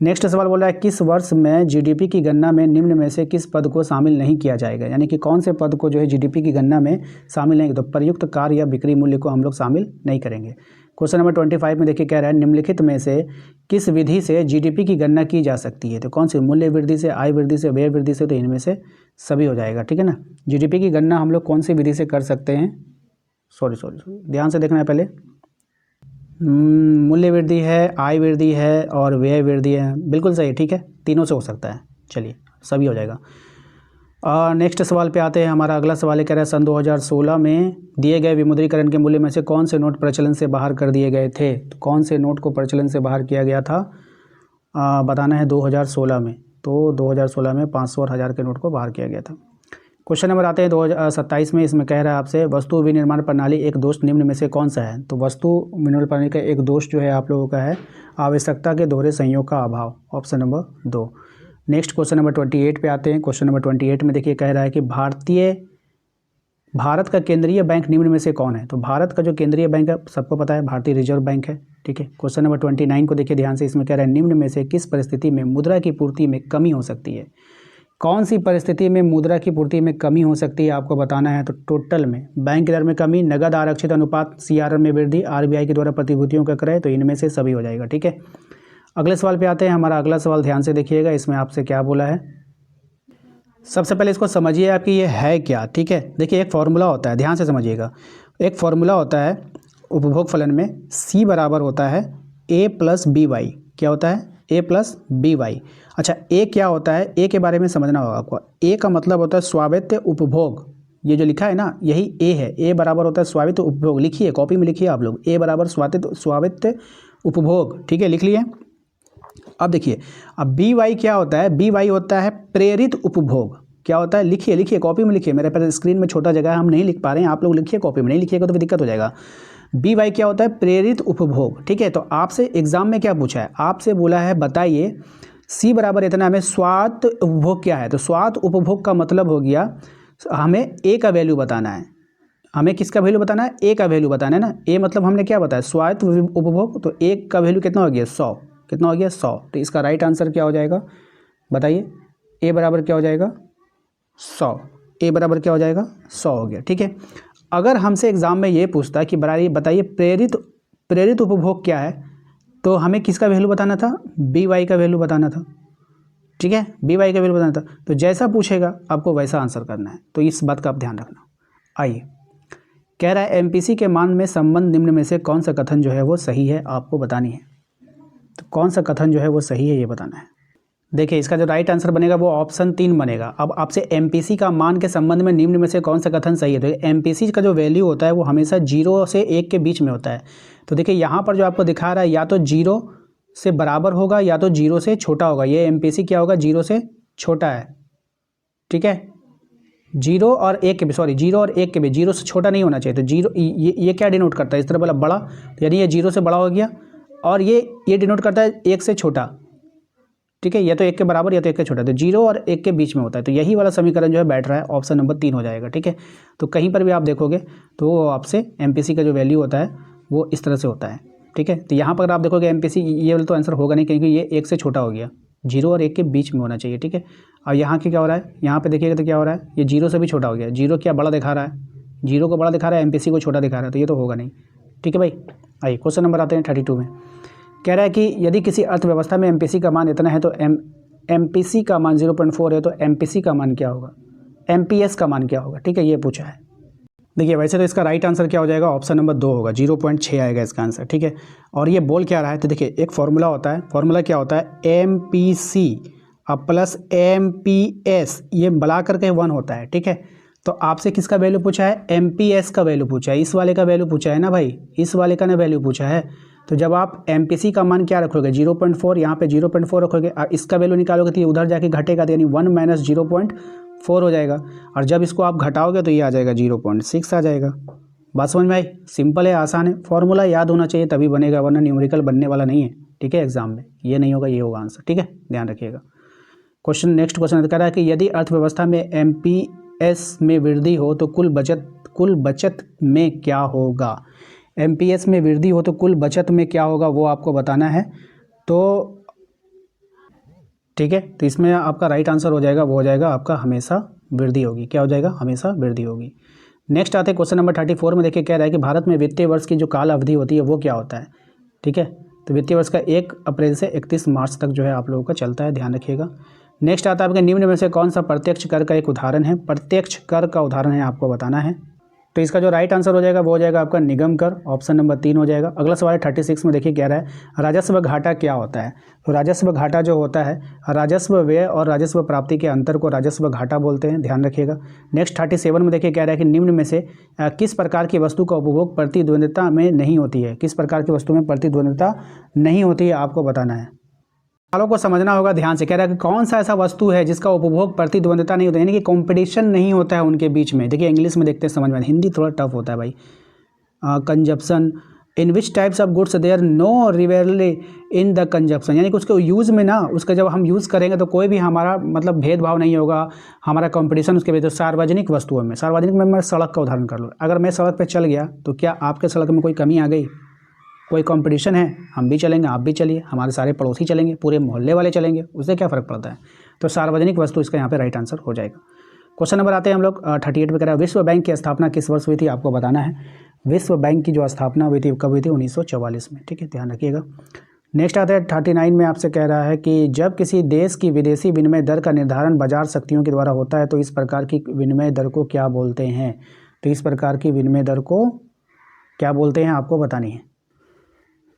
नेक्स्ट सवाल बोल रहा है किस वर्ष में जीडीपी की गणना में निम्न में से किस पद को शामिल नहीं किया जाएगा, यानी कि कौन से पद को जो है जीडीपी की गणना में शामिल नहीं, तो प्रयुक्त कार्य या बिक्री मूल्य को हम लोग शामिल नहीं करेंगे। क्वेश्चन नंबर 25 में देखिए कह रहा है निम्नलिखित में से किस विधि से जीडीपी की गणना की जा सकती है, तो कौन सी, मूल्य वृद्धि से, आय वृद्धि से, व्यय वृद्धि से, तो इनमें से सभी हो जाएगा, ठीक है ना। जीडीपी की गणना हम लोग कौन सी विधि से कर सकते हैं, सॉरी ध्यान से देखना है पहले। मूल्य वृद्धि है, आय वृद्धि है और व्यय वृद्धि है, बिल्कुल सही, ठीक है, तीनों से हो सकता है। चलिए सभी हो जाएगा। नेक्स्ट सवाल पे आते हैं। हमारा अगला सवाल ये कह रहा है सन 2016 में दिए गए विमुद्रीकरण के मूल्य में से कौन से नोट प्रचलन से बाहर कर दिए गए थे, तो कौन से नोट को प्रचलन से बाहर किया गया था, बताना है 2016 में। तो 2016 में 500 और 1000 के नोट को बाहर किया गया था। क्वेश्चन नंबर आते हैं 2027 में। इसमें कह रहा है आपसे वस्तु विनिर्माण प्रणाली एक दोष निम्न में से कौन सा है, तो वस्तु विनिर्माण प्रणाली का एक दोष जो है आप लोगों का है आवश्यकता के दोहरे संयोग का अभाव, option number 2। Next question number 28 पे आते हैं। क्वेश्चन नंबर 28 में देखिए कह रहा है कि भारत का केंद्रीय बैंक निम्न में से कौन है, तो भारत का जो केंद्रीय बैंक है सबको पता है भारतीय रिजर्व बैंक है, ठीक है। क्वेश्चन नंबर 29 को देखिए ध्यान से। इसमें कह रहा है निम्न में से किस परिस्थिति में मुद्रा की पूर्ति में कमी हो सकती है, कौन सी परिस्थिति में मुद्रा की पूर्ति में कमी हो सकती है आपको बताना है। तो टोटल में बैंक दर में कमी, नगद आरक्षित अनुपात, सीआरआर में वृद्धि, आरबीआई के द्वारा प्रतिभूतियों का क्रय, तो इनमें से सभी हो जाएगा, ठीक है। अगले सवाल पे आते हैं। हमारा अगला सवाल ध्यान से देखिएगा, इसमें आपसे क्या बोला है। सबसे पहले इसको समझिए आप कि ये है क्या, ठीक है। देखिए एक फार्मूला होता है, ध्यान से समझिएगा। एक फार्मूला होता है उपभोग फलन में, C बराबर होता है A प्लस बी वाई। क्या होता है, A प्लस बी वाई। अच्छा A क्या होता है, A के बारे में समझना होगा आपको। A का मतलब होता है स्वामित्व उपभोग, ये जो लिखा है ना यही A है। A बराबर होता है स्वामित्व उपभोग, लिखिए कॉपी में लिखिए आप लोग, A बराबर स्वामित्व उपभोग, ठीक है, लिख लिए। अब देखिए अब बी वाई क्या होता है, बी वाई होता है प्रेरित उपभोग। क्या होता है, लिखिए लिखिए कॉपी में लिखिए, मेरे पास स्क्रीन में छोटा जगह है हम नहीं लिख पा रहे हैं, आप लोग लिखिए कॉपी में, नहीं लिखिएगा तो फिर दिक्कत हो जाएगा। बी वाई क्या होता है, प्रेरित उपभोग, ठीक है। तो आपसे एग्जाम में क्या पूछा है, आपसे बोला है बताइए सी बराबर इतना हमें स्वात उपभोग क्या है, तो स्वात उपभोग का मतलब हो गया हमें ए का वैल्यू बताना है। हमें किसका वैल्यू बताना है, ए का वैल्यू बताना है ना। ए मतलब हमने क्या बताया, स्वायत्त उपभोग, तो ए का वैल्यू कितना हो गया 100, कितना हो गया 100। तो इसका राइट आंसर क्या हो जाएगा बताइए, ए बराबर क्या हो जाएगा 100, ए बराबर क्या हो जाएगा 100 हो गया, ठीक है। अगर हमसे एग्जाम में ये पूछता है कि बताइए प्रेरित उपभोग क्या है, तो हमें किसका वैल्यू बताना था, बी वाई का वैल्यू बताना था, ठीक है, बी वाई का वैल्यू बताना था। तो जैसा पूछेगा आपको वैसा आंसर करना है, तो इस बात का आप ध्यान रखना। आइए कह रहा है एमपीसी के मान में संबंध निम्न में से कौन सा कथन जो है वो सही है, आपको बतानी है। तो कौन सा कथन जो है वो सही है ये बताना है। देखिए इसका जो राइट आंसर बनेगा वो ऑप्शन 3 बनेगा। अब आपसे एमपीसी का मान के संबंध में निम्न में से कौन सा कथन सही है, तो एमपीसी का जो वैल्यू होता है वो हमेशा 0 से 1 के बीच में होता है। तो देखिए यहाँ पर जो आपको दिखा रहा है या तो 0 से बराबर होगा या तो 0 से छोटा होगा। ये एमपीसी क्या होगा, 0 से छोटा है, ठीक है। 0 और 1 के बीच, सॉरी 0 और 1 के बीच, 0 से छोटा नहीं होना चाहिए। तो 0 ये क्या डिनोट करता है, इस तरह बोला बड़ा, तो यानी ये 0 से बड़ा हो गया, और ये डिनोट करता है 1 से छोटा, ठीक है। या तो 1 के बराबर या तो 1 के छोटा, तो 0 और 1 के बीच में होता है। तो यही वाला समीकरण जो है बैठ रहा है, ऑप्शन नंबर 3 हो जाएगा, ठीक है। तो कहीं पर भी आप देखोगे तो आपसे एमपीसी का जो वैल्यू होता है वो इस तरह से होता है, ठीक है। तो यहाँ पर आप देखोगे एमपीसी ये वाला तो आंसर होगा नहीं, क्योंकि ये 1 से छोटा हो गया, 0 और 1 के बीच में होना चाहिए, ठीक है। अब यहाँ के क्या हो रहा है, यहाँ पे देखिएगा तो क्या हो रहा है, ये 0 से भी छोटा हो गया। 0 क्या बड़ा दिखा रहा है, 0 को बड़ा दिखा रहा है, एमपीसी को छोटा दिखा रहा है, तो ये तो होगा नहीं, ठीक है भाई। आइए क्वेश्चन नंबर आते हैं 32 में। कह रहा है कि यदि किसी अर्थव्यवस्था में एमपीसी का मान इतना है तो एमपीसी का मान 0.4 है, तो एमपीसी का मान क्या होगा। MPS का मान क्या होगा, ठीक है, ये पूछा है। देखिए वैसे तो इसका राइट आंसर क्या हो जाएगा, ऑप्शन नंबर 2 होगा, 0.6 आएगा इसका आंसर, ठीक है। और ये बोल क्या रहा है, तो देखिए एक फॉर्मूला होता है, फॉर्मूला क्या होता है, MPC अब प्लस MPS, ये मिला करके 1 होता है, ठीक है। तो आपसे किसका वैल्यू पूछा है, MPS का वैल्यू पूछा है, इस वाले का वैल्यू पूछा है ना भाई, इस वाले का ना वैल्यू पूछा है। तो जब आप MPC का मान क्या रखोगे, 0.4, यहाँ पे 0.4 रखोगे, इसका वैल्यू निकालोगे तो ये उधर जाके घटेगा, तो यानी 1 माइनस 0.4 हो जाएगा। और जब इसको आप घटाओगे तो ये आ जाएगा 0.6 आ जाएगा। बात समझ में आई, सिंपल है, आसान है, फॉर्मूला याद होना चाहिए तभी बनेगा, वरना न्यूमेरिकल बनने वाला नहीं है, ठीक है। एग्जाम में ये नहीं होगा, ये होगा आंसर, ठीक है, ध्यान रखिएगा। क्वेश्चन, नेक्स्ट क्वेश्चन कह रहा है कि यदि अर्थव्यवस्था में MPS में वृद्धि हो तो कुल बचत में क्या होगा। MPS में वृद्धि हो तो कुल बचत में क्या होगा वो आपको बताना है। तो ठीक है, तो इसमें आपका राइट आंसर हो जाएगा, वो हो जाएगा आपका हमेशा वृद्धि होगी, क्या हो जाएगा, हमेशा वृद्धि होगी। नेक्स्ट आते हैं क्वेश्चन नंबर 34 में, देखिए कह रहा है कि भारत में वित्तीय वर्ष की जो काल अवधि होती है वो क्या होता है, ठीक है। तो वित्तीय वर्ष का 1 अप्रैल से 31 मार्च तक जो है आप लोगों का चलता है, ध्यान रखिएगा। नेक्स्ट आता है आपके निम्न में से कौन सा प्रत्यक्ष कर का एक उदाहरण है, प्रत्यक्ष कर का उदाहरण है, आपको बताना है। तो इसका जो राइट आंसर हो जाएगा वो हो जाएगा आपका निगम कर, ऑप्शन नंबर 3 हो जाएगा। अगला सवाल 36 में देखिए कह रहा है राजस्व घाटा क्या होता है। तो राजस्व घाटा जो होता है, राजस्व व्यय और राजस्व प्राप्ति के अंतर को राजस्व घाटा बोलते हैं, ध्यान रखिएगा। नेक्स्ट 37 में देखिए कह रहा है कि निम्न में से किस प्रकार की वस्तु का उपभोग प्रतिद्वंद्विता में नहीं होती है, किस प्रकार की वस्तु में प्रतिद्वंद्विता नहीं होती है, आपको बताना है। सवालों को समझना होगा ध्यान से। कह रहा है कि कौन सा ऐसा वस्तु है जिसका उपभोग प्रतिद्वंद्विता नहीं होता है, यानी कि कंपटीशन नहीं होता है उनके बीच में। देखिए इंग्लिश में देखते हैं समझ में, हिंदी थोड़ा टफ होता है भाई। Consumption, in which types of goods there no revelry in the consumption, यानी कि उसके यूज़ में ना, उसका जब हम यूज़ करेंगे तो कोई भी हमारा मतलब भेदभाव नहीं होगा, हमारा कंपटीशन उसके बीच। सार्वजनिक वस्तुओं में, सार्वजनिक में मैं सड़क का उदाहरण कर लूँ, अगर मैं सड़क पर चल गया तो क्या आपके सड़क में कोई कमी आ गई, कोई कंपटीशन है, हम भी चलेंगे आप भी चलिए, हमारे सारे पड़ोसी चलेंगे, पूरे मोहल्ले वाले चलेंगे, उससे क्या फ़र्क पड़ता है। तो सार्वजनिक वस्तु इसका यहाँ पे राइट आंसर हो जाएगा। क्वेश्चन नंबर आते हैं हम लोग 38 पे कह रहा है विश्व बैंक की स्थापना किस वर्ष हुई थी, आपको बताना है। विश्व बैंक की जो स्थापना हुई थी कब हुई थी, 1944 में, ठीक है, ध्यान रखिएगा। नेक्स्ट आता है 39 में, आपसे कह रहा है कि जब किसी देश की विदेशी विनिमय दर का निर्धारण बाजार शक्तियों के द्वारा होता है तो इस प्रकार की विनिमय दर को क्या बोलते हैं। तो इस प्रकार की विनिमय दर को क्या बोलते हैं, आपको बतानी है।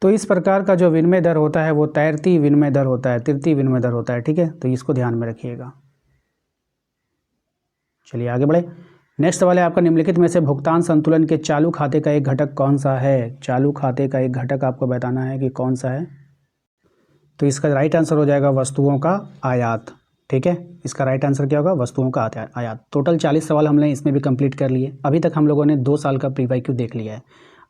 तो इस प्रकार का जो विनिमय दर होता है वो तैरती विनिमय दर होता है, तैरती विनिमय दर होता है, ठीक है, तो इसको ध्यान में रखिएगा। चलिए आगे बढ़े। नेक्स्ट सवाल है आपका निम्नलिखित में से भुगतान संतुलन के चालू खाते का एक घटक कौन सा है। चालू खाते का एक घटक आपको बताना है कि कौन सा है। तो इसका राइट आंसर हो जाएगा वस्तुओं का आयात, ठीक है, इसका राइट आंसर क्या होगा, वस्तुओं का आयात। टोटल 40 सवाल हमने इसमें भी कंप्लीट कर लिए। अभी तक हम लोगों ने 2 साल का प्रीवाईक्यू देख लिया है,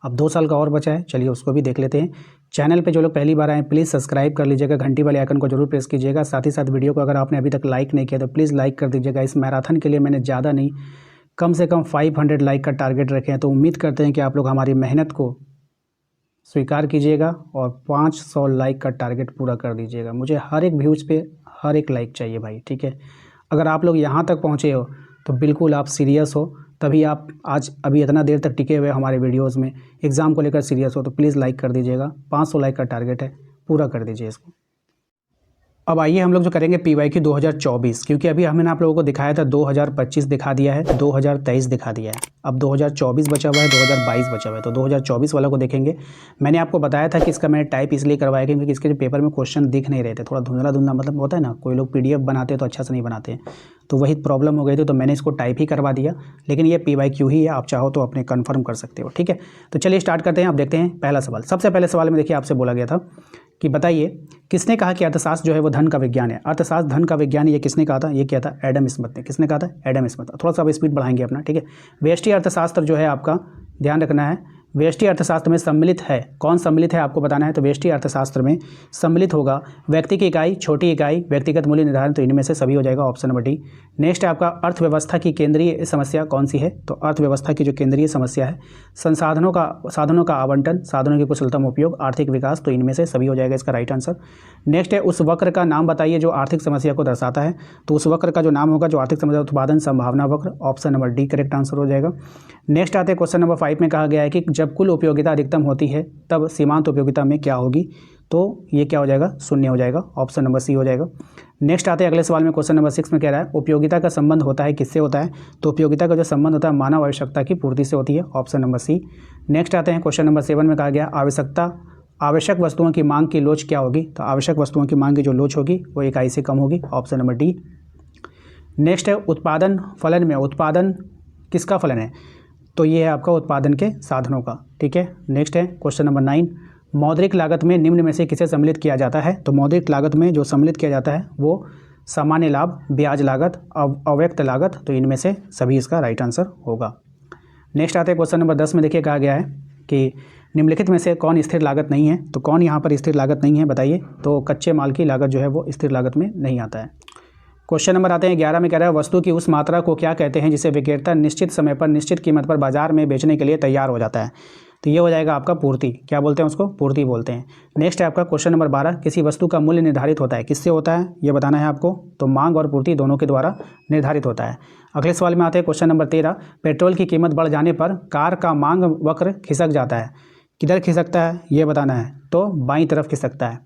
अब 2 साल का और बचा है, चलिए उसको भी देख लेते हैं। चैनल पे जो लोग पहली बार आए प्लीज़ सब्सक्राइब कर लीजिएगा, घंटी वाले आइकन को जरूर प्रेस कीजिएगा। साथ ही साथ वीडियो को अगर आपने अभी तक लाइक नहीं किया तो प्लीज़ लाइक कर दीजिएगा। इस मैराथन के लिए मैंने ज़्यादा नहीं, कम से कम 500 लाइक का टारगेट रखे हैं, तो उम्मीद करते हैं कि आप लोग हमारी मेहनत को स्वीकार कीजिएगा और 500 लाइक का टारगेट पूरा कर दीजिएगा। मुझे हर एक व्यूज़ पे हर एक लाइक चाहिए भाई, ठीक है। अगर आप लोग यहाँ तक पहुँचे हो तो बिल्कुल आप सीरियस हो, तभी आप आज अभी इतना देर तक टिके हुए हमारे वीडियोस में, एग्ज़ाम को लेकर सीरियस हो, तो प्लीज़ लाइक कर दीजिएगा। 500 लाइक का टारगेट है, पूरा कर दीजिए इसको। अब आइए हम लोग जो करेंगे PYQ 2024, क्योंकि अभी हमने आप लोगों को दिखाया था 2025 दिखा दिया है, 2023 दिखा दिया है, अब 2024 बचा हुआ है, 2022 बचा हुआ है, तो 2024 वाला को देखेंगे। मैंने आपको बताया था कि इसका मैंने टाइप इसलिए करवाया क्योंकि इसके जो पेपर में क्वेश्चन दिख नहीं रहे थे, थोड़ा धुंधला धुंधला, मतलब होता है ना, कोई लोग PDF बनाते हैं तो अच्छा से नहीं बनाते हैं, तो वही प्रॉब्लम हो गई थी, तो मैंने इसको टाइप ही करवा दिया। लेकिन ये PYQ ही है, आप चाहो तो अपने कन्फर्म कर सकते हो, ठीक है। तो चलिए स्टार्ट करते हैं। अब देखते हैं पहला सवाल। सबसे पहले सवाल में देखिए आपसे बोला गया था कि बताइए किसने कहा कि अर्थशास्त्र जो है वो धन का विज्ञान है। अर्थशास्त्र धन का विज्ञान, ये किसने कहा था, ये क्या था, एडम स्मिथ ने। किसने कहा था, एडम स्मिथ। थोड़ा सा अब स्पीड बढ़ाएंगे अपना, ठीक है। व्यष्टि अर्थशास्त्र जो है आपका ध्यान रखना है, व्यष्टि अर्थशास्त्र में सम्मिलित है, कौन सम्मिलित है आपको बताना है। तो व्यष्टि अर्थशास्त्र में सम्मिलित होगा व्यक्ति की इकाई, छोटी इकाई, व्यक्तिगत मूल्य निर्धारण, तो इनमें से सभी हो जाएगा, ऑप्शन नंबर डी। नेक्स्ट है आपका अर्थव्यवस्था की केंद्रीय समस्या कौन सी है। तो अर्थव्यवस्था की जो केंद्रीय समस्या है साधनों का आवंटन, साधनों की कुशलतम उपयोग, आर्थिक विकास, तो इनमें से सभी हो जाएगा इसका राइट आंसर। नेक्स्ट है उस वक्र का नाम बताइए जो आर्थिक समस्या को दर्शाता है। तो उस वक्र का जो नाम होगा जो आर्थिक समस्या, उत्पादन संभावना वक्र, option number D correct answer हो जाएगा। नेक्स्ट आते हैं क्वेश्चन नंबर 5 में कहा गया है कि जब कुल उपयोगिता अधिकतम होती है तब सीमांत उपयोगिता में क्या होगी, तो ये क्या हो जाएगा, शून्य हो जाएगा, ऑप्शन नंबर सी हो जाएगा। नेक्स्ट आते हैं अगले सवाल में, क्वेश्चन नंबर 6 में कह रहा है उपयोगिता का संबंध होता है किससे होता है, तो उपयोगिता का जो संबंध होता है मानव आवश्यकता की पूर्ति से होती है, ऑप्शन नंबर सी। नेक्स्ट आते हैं क्वेश्चन नंबर 7 में कहा गया आवश्यक वस्तुओं की मांग की लोच क्या होगी, तो आवश्यक वस्तुओं की मांग की जो लोच होगी वो इकाई से कम होगी, ऑप्शन नंबर डी। नेक्स्ट है उत्पादन फलन में उत्पादन किसका फलन है, तो ये है आपका उत्पादन के साधनों का, ठीक है। नेक्स्ट है क्वेश्चन नंबर 9, मौद्रिक लागत में निम्न में से किसे सम्मिलित किया जाता है, तो मौद्रिक लागत में जो सम्मिलित किया जाता है वो सामान्य लाभ, ब्याज लागत, अव्यक्त लागत, तो इनमें से सभी इसका राइट आंसर होगा। नेक्स्ट आते हैं क्वेश्चन नंबर 10 में, देखिए कहा गया है कि निम्नलिखित में से कौन स्थिर लागत नहीं है, तो कौन यहाँ पर स्थिर लागत नहीं है बताइए, तो कच्चे माल की लागत जो है वो स्थिर लागत में नहीं आता है। क्वेश्चन नंबर आते हैं 11 में, कह रहा है वस्तु की उस मात्रा को क्या कहते हैं जिसे विक्रेता निश्चित समय पर निश्चित कीमत पर बाजार में बेचने के लिए तैयार हो जाता है, तो ये हो जाएगा आपका पूर्ति, क्या बोलते हैं उसको, पूर्ति बोलते हैं। नेक्स्ट है आपका क्वेश्चन नंबर 12, किसी वस्तु का मूल्य निर्धारित होता है किससे होता है, ये बताना है आपको, तो मांग और पूर्ति दोनों के द्वारा निर्धारित होता है। अगले सवाल में आते हैं क्वेश्चन नंबर 13, पेट्रोल की कीमत बढ़ जाने पर कार का मांग वक्र खिसक जाता है, किधर खिसकता है ये बताना है, तो बाईं तरफ खिसकता है।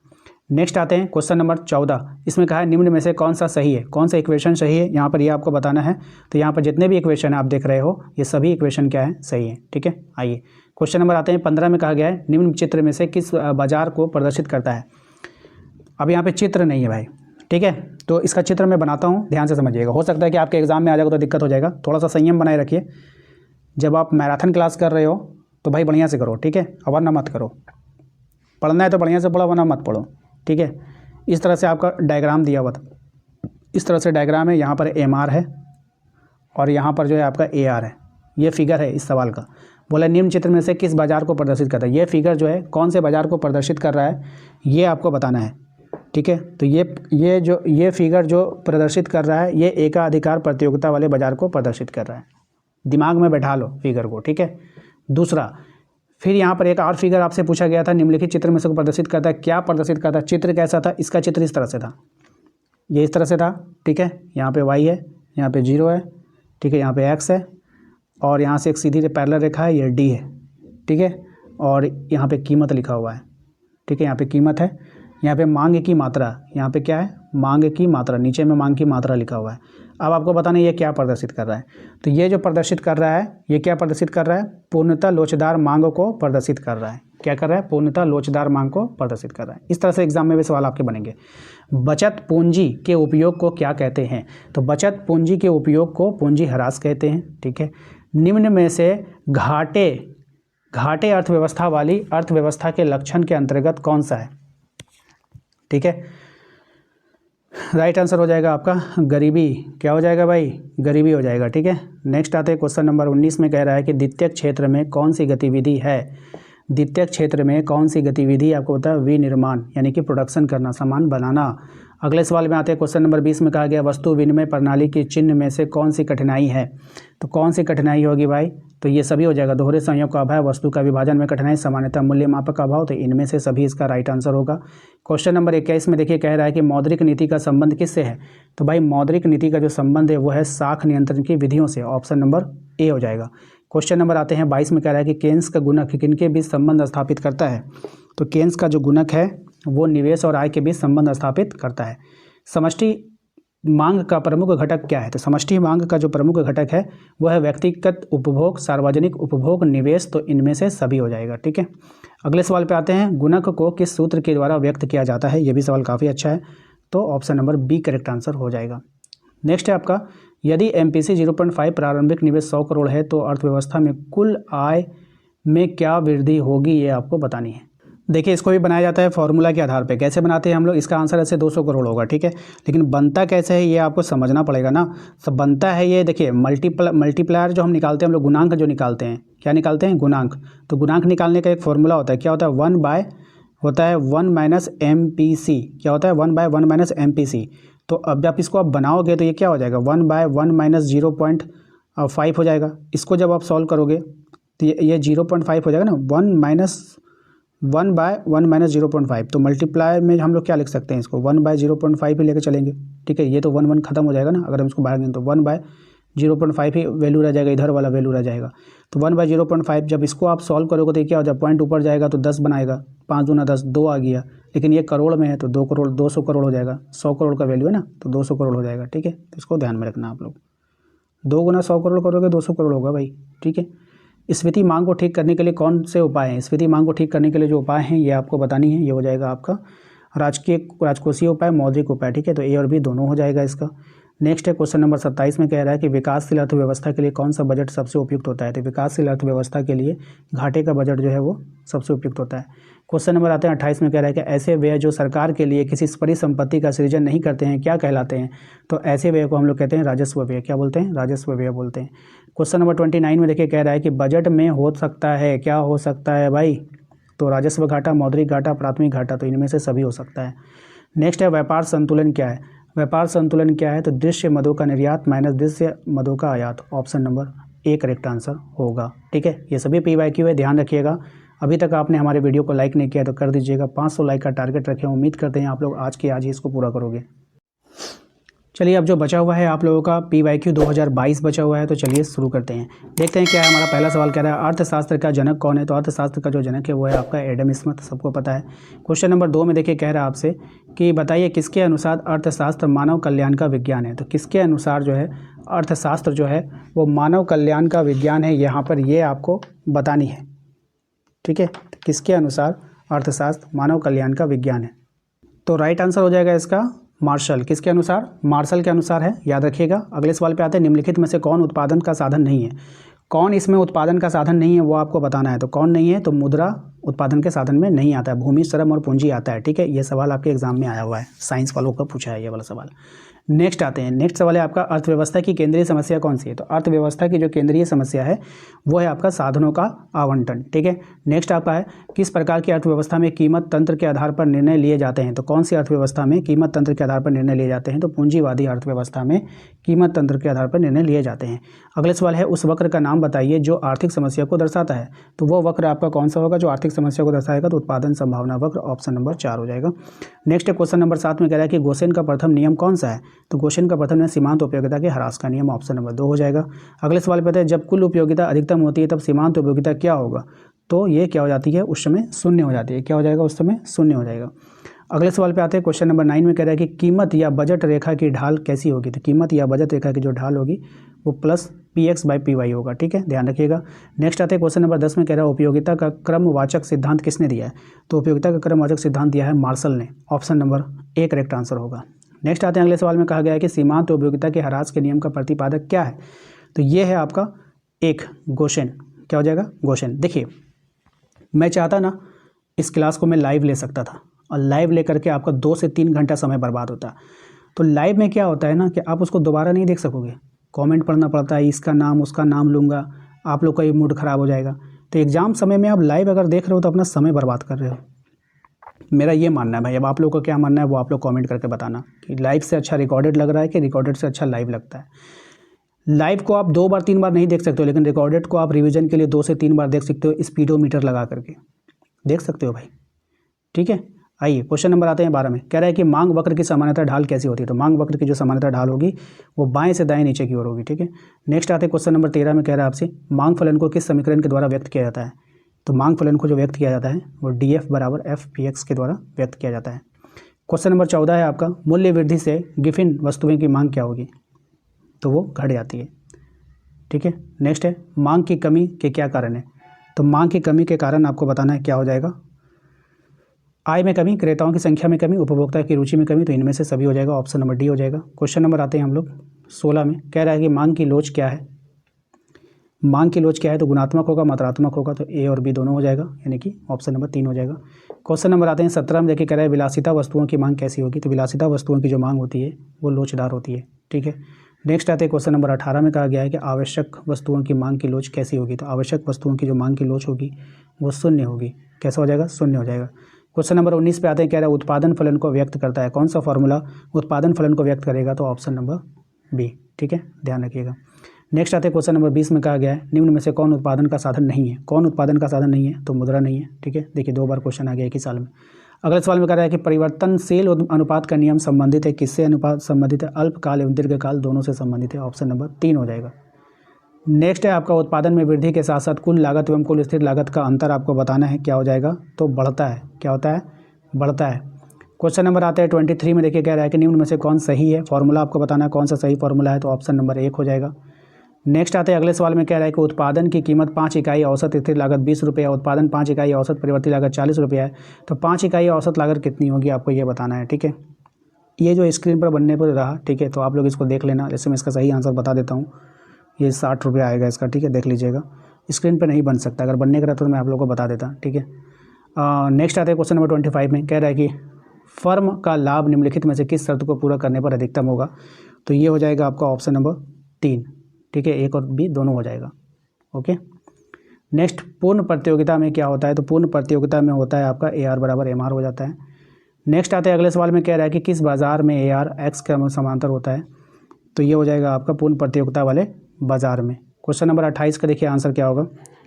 नेक्स्ट आते हैं क्वेश्चन नंबर 14, इसमें कहा है निम्न में से कौन सा सही है, कौन सा इक्वेशन सही है, यहाँ पर ये आपको बताना है। तो यहाँ पर जितने भी इक्वेशन आप देख रहे हो ये सभी इक्वेशन क्या है, सही है, ठीक है। आइए क्वेश्चन नंबर आते हैं 15 में, कहा गया है निम्न चित्र में से किस बाजार को प्रदर्शित करता है। अब यहाँ पे चित्र नहीं है भाई, ठीक है, तो इसका चित्र मैं बनाता हूँ, ध्यान से समझिएगा, हो सकता है कि आपके एग्जाम में आ जाएगा तो दिक्कत हो जाएगा, थोड़ा सा संयम बनाए रखिए। जब आप मैराथन क्लास कर रहे हो तो भाई बढ़िया से करो, ठीक है, वरना मत करो, पढ़ना है तो बढ़िया से पढ़ो वरना मत पढ़ो, ठीक है। इस तरह से आपका डायग्राम दिया हुआ था, इस तरह से डायग्राम है, यहाँ पर MR है और यहाँ पर जो है आपका AR है, ये फिगर है इस सवाल का। बोला निम्न चित्र में से किस बाजार को प्रदर्शित करता है, ये फिगर जो है कौन से बाजार को प्रदर्शित कर रहा है ये आपको बताना है, ठीक है। तो ये फिगर जो प्रदर्शित कर रहा है ये एकाधिकार प्रतियोगिता वाले बाजार को प्रदर्शित कर रहा है, दिमाग में बैठा लो फिगर को, ठीक है। दूसरा, फिर यहाँ पर एक और फिगर आपसे पूछा गया था निम्नलिखित चित्र में से प्रदर्शित करता है, क्या प्रदर्शित करता है, चित्र कैसा था, इसका चित्र इस तरह से था, ये इस तरह से था, ठीक है। यहाँ पे Y है, यहाँ पे 0 है, ठीक है, यहाँ पे X है और यहाँ से एक सीधी पैरेलल रेखा है, ये D है, ठीक है, और यहाँ पे कीमत लिखा हुआ है, ठीक है, यहाँ पे कीमत है, यहाँ पे मांग की मात्रा, यहाँ पे क्या है, मांग की मात्रा, नीचे में मांग की मात्रा लिखा हुआ है। अब आपको बताना ये क्या प्रदर्शित कर रहा है, तो ये जो प्रदर्शित कर रहा है ये क्या प्रदर्शित कर रहा है, पूर्णतः लोचदार मांग को प्रदर्शित कर रहा है, क्या कर रहा है, पूर्णतः लोचदार मांग को प्रदर्शित कर रहा है। इस तरह से एग्जाम में भी सवाल आपके बनेंगे। बचत पूंजी के उपयोग को क्या कहते हैं, तो बचत पूंजी के उपयोग को पूंजी ह्रास कहते हैं, ठीक है। निम्न में से घाटे अर्थव्यवस्था वाली अर्थव्यवस्था के लक्षण के अंतर्गत कौन सा है, ठीक है। राइट आंसर हो जाएगा आपका गरीबी, क्या हो जाएगा भाई, गरीबी हो जाएगा, ठीक है। नेक्स्ट आते हैं क्वेश्चन नंबर 19 में, कह रहा है कि द्वितीयक क्षेत्र में कौन सी गतिविधि है, द्वितीयक क्षेत्र में कौन सी गतिविधि आपको पता है, विनिर्माण यानी कि प्रोडक्शन करना, सामान बनाना। अगले सवाल में आते हैं क्वेश्चन नंबर 20 में, कहा गया वस्तु विनिमय प्रणाली की चिन्ह में से कौन सी कठिनाई है, तो कौन सी कठिनाई होगी भाई, तो ये सभी हो जाएगा, दोहरे संयोग का अभाव, वस्तु का विभाजन में कठिनाई, सामान्यतः मूल्य मापक का अभाव, तो इनमें से सभी इसका राइट आंसर होगा। क्वेश्चन नंबर 21 में देखिए कह रहा है कि मौद्रिक नीति का संबंध किससे है, तो भाई मौद्रिक नीति का जो संबंध है वो है साख नियंत्रण की विधियों से, ऑप्शन नंबर ए हो जाएगा। क्वेश्चन नंबर आते हैं 22 में, कह रहा है कि केन्स का गुणक किनके बीच संबंध स्थापित करता है, तो केन्स का जो गुणक है वो निवेश और आय के बीच संबंध स्थापित करता है। समष्टि मांग का प्रमुख घटक क्या है, तो समष्टि मांग का जो प्रमुख घटक है वह है व्यक्तिगत उपभोग, सार्वजनिक उपभोग, निवेश, तो इनमें से सभी हो जाएगा, ठीक है। अगले सवाल पे आते हैं, गुणक को किस सूत्र के द्वारा व्यक्त किया जाता है, ये भी सवाल काफ़ी अच्छा है, तो option number B correct answer हो जाएगा। नेक्स्ट है आपका, यदि MPC 0.5 प्रारंभिक निवेश 100 करोड़ है तो अर्थव्यवस्था में कुल आय में क्या वृद्धि होगी, ये आपको बतानी है। देखिए इसको भी बनाया जाता है फॉर्मूला के आधार पे, कैसे बनाते हैं हम लोग, इसका आंसर ऐसे 200 करोड़ होगा, ठीक है, लेकिन बनता कैसे है ये आपको समझना पड़ेगा ना। सब बनता है ये, देखिए मल्टीप्लायर जो हम निकालते हैं हम लोग, गुणांक जो निकालते हैं, क्या निकालते हैं, गुणांक, तो गुणांक निकालने का एक फॉर्मूला होता है, क्या होता है, 1 माइनस MPC, क्या होता है, 1/1 माइनस MPC। तो अब जब इसको आप बनाओगे तो ये क्या हो जाएगा, 1/1 माइनस 0.5 हो जाएगा। इसको जब आप सॉल्व करोगे तो ये 0.5 हो जाएगा ना, 1/1 माइनस 0.5, तो मल्टीप्लाई में हम लोग क्या लिख सकते हैं, इसको 1/0.5 ही लेकर चलेंगे, ठीक है। ये तो 1 खत्म हो जाएगा ना, अगर हम इसको बाहर लेंगे तो 1/0.5 0.5 ही वैल्यू रह जाएगा, इधर वाला वैल्यू रह जाएगा। तो 1/0.5 जब इसको आप सॉल्व करोगे तो क्या हो जाएगा, पॉइंट ऊपर जाएगा तो 10 बनाएगा, 5 दूना 10, 2 आ गया। लेकिन ये करोड़ में है तो 2 करोड़ 200 करोड़ हो जाएगा, 100 करोड़ का वैल्यू है ना, तो 200 करोड़ हो जाएगा। ठीक है, तो इसको ध्यान में रखना आप लोग। 2 गुना 100 करोड़ करोगे 200 करोड़ होगा भाई। ठीक है, स्फीति मांग को ठीक करने के लिए कौन से उपाय हैं? स्फीति मांग को ठीक करने के लिए जो उपाय हैं ये आपको बतानी है। ये हो जाएगा आपका राजकोषीय उपाय, मौद्रिक उपाय। ठीक है, तो ए और बी दोनों हो जाएगा इसका। नेक्स्ट है क्वेश्चन नंबर 27 में कह रहा है कि विकासशील अर्थव्यवस्था के लिए कौन सा बजट सबसे उपयुक्त होता है? तो विकासशील अर्थव्यवस्था के लिए घाटे का बजट जो है वो सबसे उपयुक्त होता है। क्वेश्चन नंबर आते हैं 28 में कह रहा है कि ऐसे व्यय जो सरकार के लिए किसी परिसंपत्ति का सृजन नहीं करते हैं क्या कहलाते हैं? तो ऐसे व्यय को हम लोग कहते हैं राजस्व व्यय। क्या बोलते हैं? राजस्व व्यय बोलते हैं। क्वेश्चन नंबर 29 में देखिए कह रहा है कि बजट में हो सकता है, क्या हो सकता है भाई? तो राजस्व घाटा, मौद्रिक घाटा, प्राथमिक घाटा, तो इनमें से सभी हो सकता है। नेक्स्ट है व्यापार संतुलन क्या है? व्यापार संतुलन क्या है? तो दृश्य मदों का निर्यात माइनस दृश्य मदों का आयात। Option number A correct answer होगा। ठीक है, ये सभी PYQ है, ध्यान रखिएगा। अभी तक आपने हमारे वीडियो को लाइक नहीं किया तो कर दीजिएगा। 500 लाइक का टारगेट रखें, उम्मीद करते हैं आप लोग आज के आज ही इसको पूरा करोगे। चलिए, अब जो बचा हुआ है आप लोगों का PYQ 2022 बचा हुआ है, तो चलिए शुरू करते हैं। देखते हैं क्या है। हमारा पहला सवाल कह रहा है अर्थशास्त्र का जनक कौन है? तो अर्थशास्त्र का जो जनक है वो है आपका एडम स्मिथ, सबको पता है। क्वेश्चन नंबर 2 में देखिए कह रहा है आपसे कि बताइए किसके अनुसार अर्थशास्त्र मानव कल्याण का विज्ञान है? तो किसके अनुसार जो है अर्थशास्त्र जो है वो मानव कल्याण का विज्ञान है, यहाँ पर ये आपको बतानी है। ठीक है, तो किसके अनुसार अर्थशास्त्र मानव कल्याण का विज्ञान है? तो राइट आंसर हो जाएगा इसका मार्शल। किसके अनुसार? मार्शल के अनुसार है, याद रखिएगा। अगले सवाल पे आते हैं, निम्नलिखित में से कौन उत्पादन का साधन नहीं है? कौन इसमें उत्पादन का साधन नहीं है वो आपको बताना है। तो कौन नहीं है? तो मुद्रा उत्पादन के साधन में नहीं आता है, भूमि, श्रम और पूंजी आता है। ठीक है, ये सवाल आपके एग्जाम में आया हुआ है, साइंस वालों का पूछा है ये वाला सवाल। नेक्स्ट आते हैं, नेक्स्ट सवाल है आपका अर्थव्यवस्था की केंद्रीय समस्या कौन सी है? तो अर्थव्यवस्था की जो केंद्रीय समस्या है वो है आपका साधनों का आवंटन। ठीक है, नेक्स्ट आपका है किस प्रकार की अर्थव्यवस्था में कीमत तंत्र के आधार पर निर्णय लिए जाते हैं? तो कौन सी अर्थव्यवस्था में कीमत तंत्र के आधार पर निर्णय लिए जाते हैं? तो पूंजीवादी अर्थव्यवस्था में कीमत तंत्र के आधार पर निर्णय लिए जाते हैं। अगले सवाल है उस वक्र का नाम बताइए जो आर्थिक समस्या को दर्शाता है। तो वो वक्र आपका कौन सा होगा जो आर्थिक समस्या को दर्शाएगा? तो उत्पादन संभावना वक्र। ऑप्शन नंबर 4 हो जाएगा। नेक्स्ट क्वेश्चन नंबर 7 में कह रहा है कि गोसेन का प्रथम नियम कौन सा है? तो गोसेन का प्रथम नियम सीमांत उपयोगिता के ह्रास का नियम। ऑप्शन नंबर 2 हो जाएगा। अगले सवाल पे है जब कुल उपयोगिता अधिकतम होती है तब सीमांत उपयोगिता क्या होगा? तो ये क्या हो जाती है? उस समय शून्य हो जाती है। क्या हो जाएगा? उस समय शून्य हो जाएगा। अगले सवाल पे आते हैं, क्वेश्चन नंबर 9 में कह रहा है कि कीमत या बजट रेखा की ढाल कैसी होगी? तो कीमत या बजट रेखा की जो ढाल होगी वो प्लस PX/PY होगा। ठीक है, ध्यान रखिएगा। नेक्स्ट आते हैं क्वेश्चन नंबर 10 में कह रहा है उपयोगिता का क्रमवाचक सिद्धांत किसने दिया है? तो उपयोगिता का क्रमवाचक सिद्धांत दिया है मार्शल ने। Option number A correct answer होगा। नेक्स्ट आते हैं अगले सवाल में कहा गया है कि सीमांत उपयोगिता के ह्रास के नियम का प्रतिपादक क्या है? तो ये है आपका एक गोसेन। क्या हो जाएगा? गोसेन। देखिए, मैं चाहता ना इस क्लास को मैं लाइव ले सकता था और लाइव लेकर के आपका 2 से 3 घंटा समय बर्बाद होता। तो लाइव में क्या होता है ना कि आप उसको दोबारा नहीं देख सकोगे, कमेंट पढ़ना पड़ता है, इसका नाम उसका नाम लूँगा, आप लोग का ये मूड ख़राब हो जाएगा। तो एग्ज़ाम समय में आप लाइव अगर देख रहे हो तो अपना समय बर्बाद कर रहे हो। मेरा ये मानना है भाई। अब आप लोग का क्या मानना है वो आप लोग कमेंट करके बताना कि लाइव से अच्छा रिकॉर्डेड लग रहा है कि रिकॉर्डेड से अच्छा लाइव लगता है। लाइव को आप 2 बार 3 बार नहीं देख सकते हो, लेकिन रिकॉर्डेड को आप रिवीजन के लिए 2 से 3 बार देख सकते हो, स्पीडोमीटर लगा करके देख सकते हो भाई। ठीक है, आइए क्वेश्चन नंबर आते हैं 12 में। कह रहा है कि मांग वक्र की सामान्यतः ढाल कैसी होती है? तो मांग वक्र की जो सामान्यतः ढाल होगी वो बाएं से दाएं नीचे की ओर होगी। ठीक है, नेक्स्ट आते हैं क्वेश्चन नंबर 13 में। कह रहा है आपसे मांग फलन को किस समीकरण के द्वारा व्यक्त किया जाता है? तो मांग फलन को जो व्यक्त किया जाता है वो DF = FPX के द्वारा व्यक्त किया जाता है। क्वेश्चन नंबर 14 है आपका मूल्य वृद्धि से गिफिन वस्तुएं की मांग क्या होगी? तो वो घट जाती है। ठीक है, नेक्स्ट है मांग की कमी के क्या कारण है? तो मांग की कमी के कारण आपको बताना है क्या हो जाएगा? आय में कमी, क्रेताओं की संख्या में कमी, उपभोक्ता की रुचि में कमी। तो इनमें से सभी हो जाएगा। ऑप्शन नंबर डी हो जाएगा। क्वेश्चन नंबर आते हैं हम लोग 16 में। कह रहा है कि मांग की लोच क्या है? मांग की लोच क्या है? तो गुणात्मक होगा, मात्रात्मक होगा। तो ए और बी दोनों हो जाएगा, यानी कि ऑप्शन नंबर 3 हो जाएगा। क्वेश्चन नंबर आते हैं 17 में। देखिए कह रहा है विलासिता वस्तुओं की मांग कैसी होगी? तो विलासिता वस्तुओं की जो मांग होती है वो लोचदार होती है। ठीक है, नेक्स्ट आते हैं क्वेश्चन नंबर 18 में। कहा गया है कि आवश्यक वस्तुओं की मांग की लोच कैसी होगी? तो आवश्यक वस्तुओं की जो मांग की लोच होगी वो शून्य होगी। कैसा हो जाएगा? शून्य हो जाएगा। क्वेश्चन नंबर 19 पे आते हैं। कह रहा है उत्पादन फलन को व्यक्त करता है। कौन सा फॉर्मूला उत्पादन फलन को व्यक्त करेगा? तो ऑप्शन नंबर बी। ठीक है, ध्यान रखिएगा। नेक्स्ट आते हैं क्वेश्चन नंबर 20 में। कहा गया है निम्न में से कौन उत्पादन का साधन नहीं है? कौन उत्पादन का साधन नहीं है? तो मुद्रा नहीं है। ठीक है, देखिए 2 बार क्वेश्चन आ गया एक ही साल में। अगले सवाल में कह रहा है कि परिवर्तनशील अनुपात का नियम संबंधित है, किससे अनुपात संबंधित है? अल्पकाल एवं दीर्घकाल दोनों से संबंधित है। ऑप्शन नंबर 3 हो जाएगा। नेक्स्ट है आपका उत्पादन में वृद्धि के साथ साथ कुल लागत एवं कुल स्थिर लागत का अंतर आपको बताना है, क्या हो जाएगा? तो बढ़ता है। क्या होता है? बढ़ता है। क्वेश्चन नंबर आता है 23 में, देखिए कह रहा है कि निम्न में से कौन सही है? फॉर्मूला आपको बताना है कौन सा सही फॉर्मूला है, तो ऑप्शन नंबर 1 हो जाएगा। नेक्स्ट आते हैं अगले सवाल में, कह रहा है कि उत्पादन की कीमत 5 इकाई औसत स्थिर लागत 20 रुपये, उत्पादन 5 इकाई औसत परिवर्तित लागत 40 रुपये है, तो 5 इकाई औसत लागत कितनी होगी आपको ये बताना है। ठीक है, ये जो स्क्रीन पर बनने पर रहा, ठीक है, तो आप लोग इसको देख लेना। जैसे मैं इसका सही आंसर बता देता हूँ, ये 60 रुपये आएगा इसका। ठीक है, देख लीजिएगा, स्क्रीन पर नहीं बन सकता, अगर बनने का रहता तो मैं आप लोग को बता देता। ठीक है, नेक्स्ट आते हैं क्वेश्चन नंबर 25 में, कह रहा है कि फर्म का लाभ निम्नलिखित में से किस शर्त को पूरा करने पर अधिकतम होगा, तो ये हो जाएगा आपका ऑप्शन नंबर 3। ठीक है, 1 और B दोनों हो जाएगा। ओके, नेक्स्ट पूर्ण प्रतियोगिता में क्या होता है, तो पूर्ण प्रतियोगिता में होता है आपका AR बराबर MR हो जाता है। नेक्स्ट आते हैं अगले सवाल में, कह रहा है कि किस बाजार में AR X के समांतर होता है, तो ये हो जाएगा आपका पूर्ण प्रतियोगिता वाले बाजार में। क्वेश्चन नंबर 28 का देखिए आंसर क्या होगा,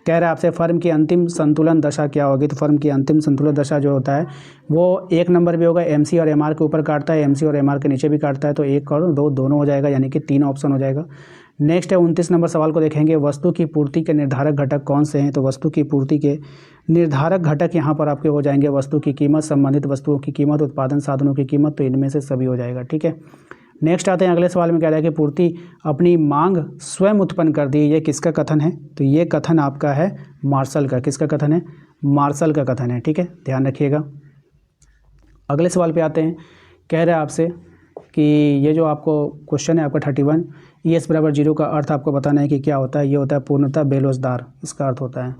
कह रहा है आपसे फर्म की अंतिम संतुलन दशा क्या होगी, तो फर्म की अंतिम संतुलन दशा जो होता है वो 1 नंबर भी होगा, MC और MR के ऊपर काटता है, MC और MR के नीचे भी काटता है, तो 1 और 2 दोनों हो जाएगा, यानी कि 3 ऑप्शन हो जाएगा। नेक्स्ट है 29 नंबर सवाल को देखेंगे, वस्तु की पूर्ति के निर्धारक घटक कौन से हैं, तो वस्तु की पूर्ति के निर्धारक घटक यहाँ पर आपके हो जाएंगे वस्तु की कीमत, संबंधित वस्तुओं की कीमत, उत्पादन साधनों की कीमत, तो इनमें से सभी हो जाएगा। ठीक है, नेक्स्ट आते हैं अगले सवाल में, कह रहा है कि पूर्ति अपनी मांग स्वयं उत्पन्न कर दी, ये किसका कथन है, तो ये कथन आपका है मार्शल का। किसका कथन है? मार्शल का कथन है। ठीक है, ध्यान रखिएगा। अगले सवाल पे आते हैं, कह रहा है आपसे कि ये जो आपको क्वेश्चन है आपका 31, ES बराबर 0 का अर्थ आपको बताना है कि क्या होता है। ये होता है पूर्णतः बेरोजगार, इसका अर्थ होता है।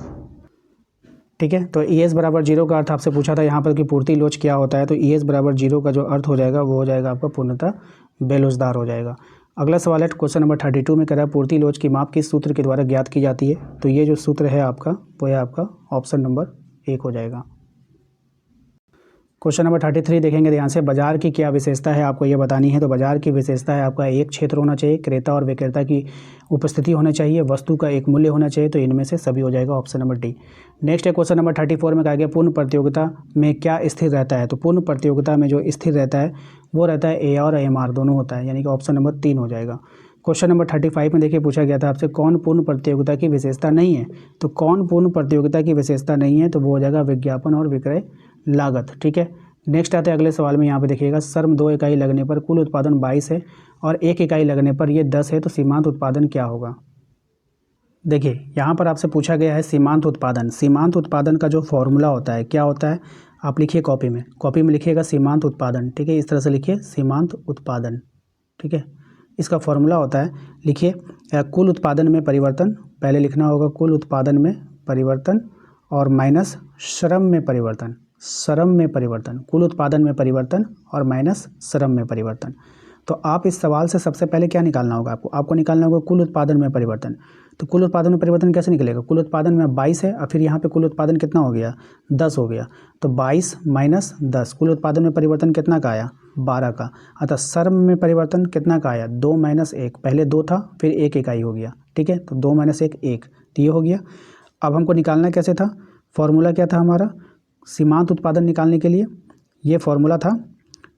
ठीक है, तो ES बराबर 0 का अर्थ आपसे पूछा था यहाँ पर कि पूर्ति लोच क्या होता है, तो ES बराबर 0 का जो अर्थ हो जाएगा वो हो जाएगा आपका पूर्णतः बेरोजगार हो जाएगा। अगला सवाल है क्वेश्चन नंबर 32 में, कह रहा है पूर्ति लोच की माप किस सूत्र के द्वारा ज्ञात की जाती है, तो ये जो सूत्र है आपका वो है आपका ऑप्शन नंबर 1 हो जाएगा। क्वेश्चन नंबर 33 देखेंगे ध्यान से, बाजार की क्या विशेषता है आपको ये बतानी है, तो बाजार की विशेषता है आपका एक क्षेत्र होना चाहिए, क्रेता और विक्रेता की उपस्थिति होना चाहिए, वस्तु का एक मूल्य होना चाहिए, तो इनमें से सभी हो जाएगा, ऑप्शन नंबर D। नेक्स्ट है क्वेश्चन नंबर 34 में कहा गया पूर्ण प्रतियोगिता में क्या स्थिर रहता है, तो पूर्ण प्रतियोगिता में जो स्थिर रहता है वो रहता है AR और MR दोनों होता है, यानी कि ऑप्शन नंबर 3 हो जाएगा। क्वेश्चन नंबर 35 में देखिए पूछा गया था आपसे कौन पूर्ण प्रतियोगिता की विशेषता नहीं है, तो कौन पूर्ण प्रतियोगिता की विशेषता नहीं है, तो वो हो जाएगा विज्ञापन और विक्रय लागत। ठीक है, नेक्स्ट आते हैं अगले सवाल में, यहाँ पे देखिएगा श्रम 2 इकाई लगने पर कुल उत्पादन 22 है और 1 इकाई लगने पर ये 10 है, तो सीमांत उत्पादन क्या होगा। देखिए यहाँ पर आपसे पूछा गया है सीमांत उत्पादन। सीमांत उत्पादन का जो फॉर्मूला होता है क्या होता है, आप लिखिए कॉपी में लिखिएगा सीमांत उत्पादन। ठीक है, इस तरह से लिखिए सीमांत उत्पादन। ठीक है, इसका फॉर्मूला होता है, लिखिए कुल उत्पादन में परिवर्तन, पहले लिखना होगा कुल उत्पादन में परिवर्तन और माइनस श्रम में परिवर्तन, श्रम में परिवर्तन, कुल उत्पादन में परिवर्तन और माइनस श्रम में परिवर्तन। तो आप इस सवाल से सबसे पहले क्या निकालना होगा आपको निकालना होगा कुल उत्पादन में परिवर्तन। तो कुल उत्पादन में परिवर्तन कैसे निकलेगा, कुल उत्पादन में 22 है और फिर यहाँ पे कुल उत्पादन कितना हो गया 10 हो गया, तो 22 माइनस 10, कुल उत्पादन में परिवर्तन कितना का आया 12 का। अतः श्रम में परिवर्तन कितना का आया 2 माइनस 1, पहले 2 था फिर 1 इकाई हो गया। ठीक है, तो 2 माइनस 1 1, तो ये हो गया। अब हमको निकालना कैसे था, फॉर्मूला क्या था हमारा सीमांत उत्पादन निकालने के लिए, ये फॉर्मूला था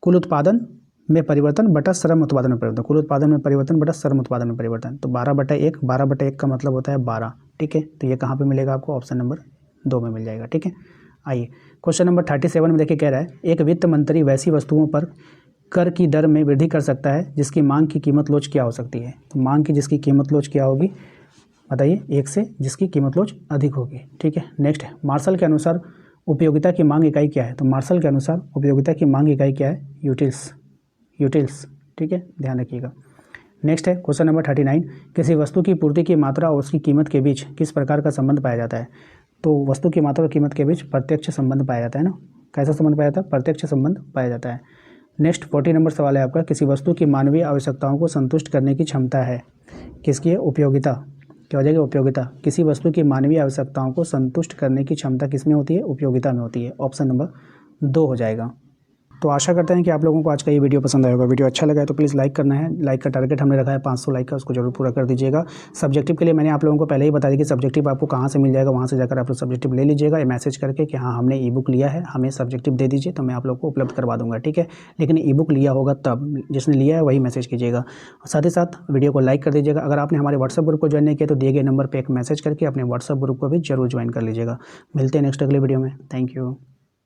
कुल उत्पादन में परिवर्तन बटा श्रम उत्पादन में परिवर्तन, कुल उत्पादन में परिवर्तन बटा श्रम उत्पादन में परिवर्तन, तो 12/1, 12/1 का मतलब होता है 12। ठीक है, तो ये कहाँ पे मिलेगा आपको, ऑप्शन नंबर 2 में मिल जाएगा। ठीक है, आइए क्वेश्चन नंबर 37 में देखिए कह रहा है एक वित्त मंत्री वैसी वस्तुओं पर कर की दर में वृद्धि कर सकता है जिसकी मांग की कीमत लोच क्या हो सकती है, तो मांग की जिसकी कीमत लोच क्या होगी बताइए, 1 से जिसकी कीमत लोच अधिक होगी। ठीक है, नेक्स्ट है मार्शल के अनुसार उपयोगिता की मांग इकाई क्या है, तो मार्शल के अनुसार उपयोगिता की मांग इकाई क्या है, यूटिल्स। ठीक है, ध्यान रखिएगा। नेक्स्ट है क्वेश्चन नंबर 39, किसी वस्तु की पूर्ति की मात्रा और उसकी कीमत के बीच किस प्रकार का संबंध पाया जाता है, तो वस्तु की मात्रा और कीमत के बीच प्रत्यक्ष संबंध पाया जाता है ना, कैसा संबंध पाया जाता है, प्रत्यक्ष संबंध पाया जाता है। नेक्स्ट 40 नंबर सवाल है आपका, किसी वस्तु की मानवीय आवश्यकताओं को संतुष्ट करने की क्षमता है, किसकी है, उपयोगिता, क्या हो जाएगा उपयोगिता, किसी वस्तु की मानवीय आवश्यकताओं को संतुष्ट करने की क्षमता किस में होती है, उपयोगिता में होती है, ऑप्शन नंबर 2 हो जाएगा। तो आशा करते हैं कि आप लोगों को आज का ये वीडियो पसंद आएगा। वीडियो अच्छा लगा है तो प्लीज़ लाइक करना है। लाइक का टारगेट हमने रखा है 500 लाइक का, उसको जरूर पूरा कर दीजिएगा। सब्जेक्टिव के लिए मैंने आप लोगों को पहले ही बता दिया कि सब्जेक्टिव आपको कहाँ से मिल जाएगा, वहाँ से जाकर आप लोग सब्जेक्टिव ले लीजिएगा या मैसेज करके कि हाँ हमने ई बुक लिया है, हमें सब्जेक्टिव दे दीजिए, तो मैं आप लोग को उपलब्ध करवा दूँगा, ठीक है। लेकिन ई बुक लिया होगा तब, जिसने लिया है वही मैसेज कीजिएगा। साथ ही साथ वीडियो को लाइक कर दीजिएगा। अगर आपने हमारे व्हाट्सएप ग्रुप को ज्वाइन नहीं किया तो दिए गए नंबर पर एक मैसेज करके अपने व्हाट्सएप ग्रुप को भी जरूर ज्वाइन कर लीजिएगा। मिलते हैं नेक्स्ट अगले वीडियो में। Thank you.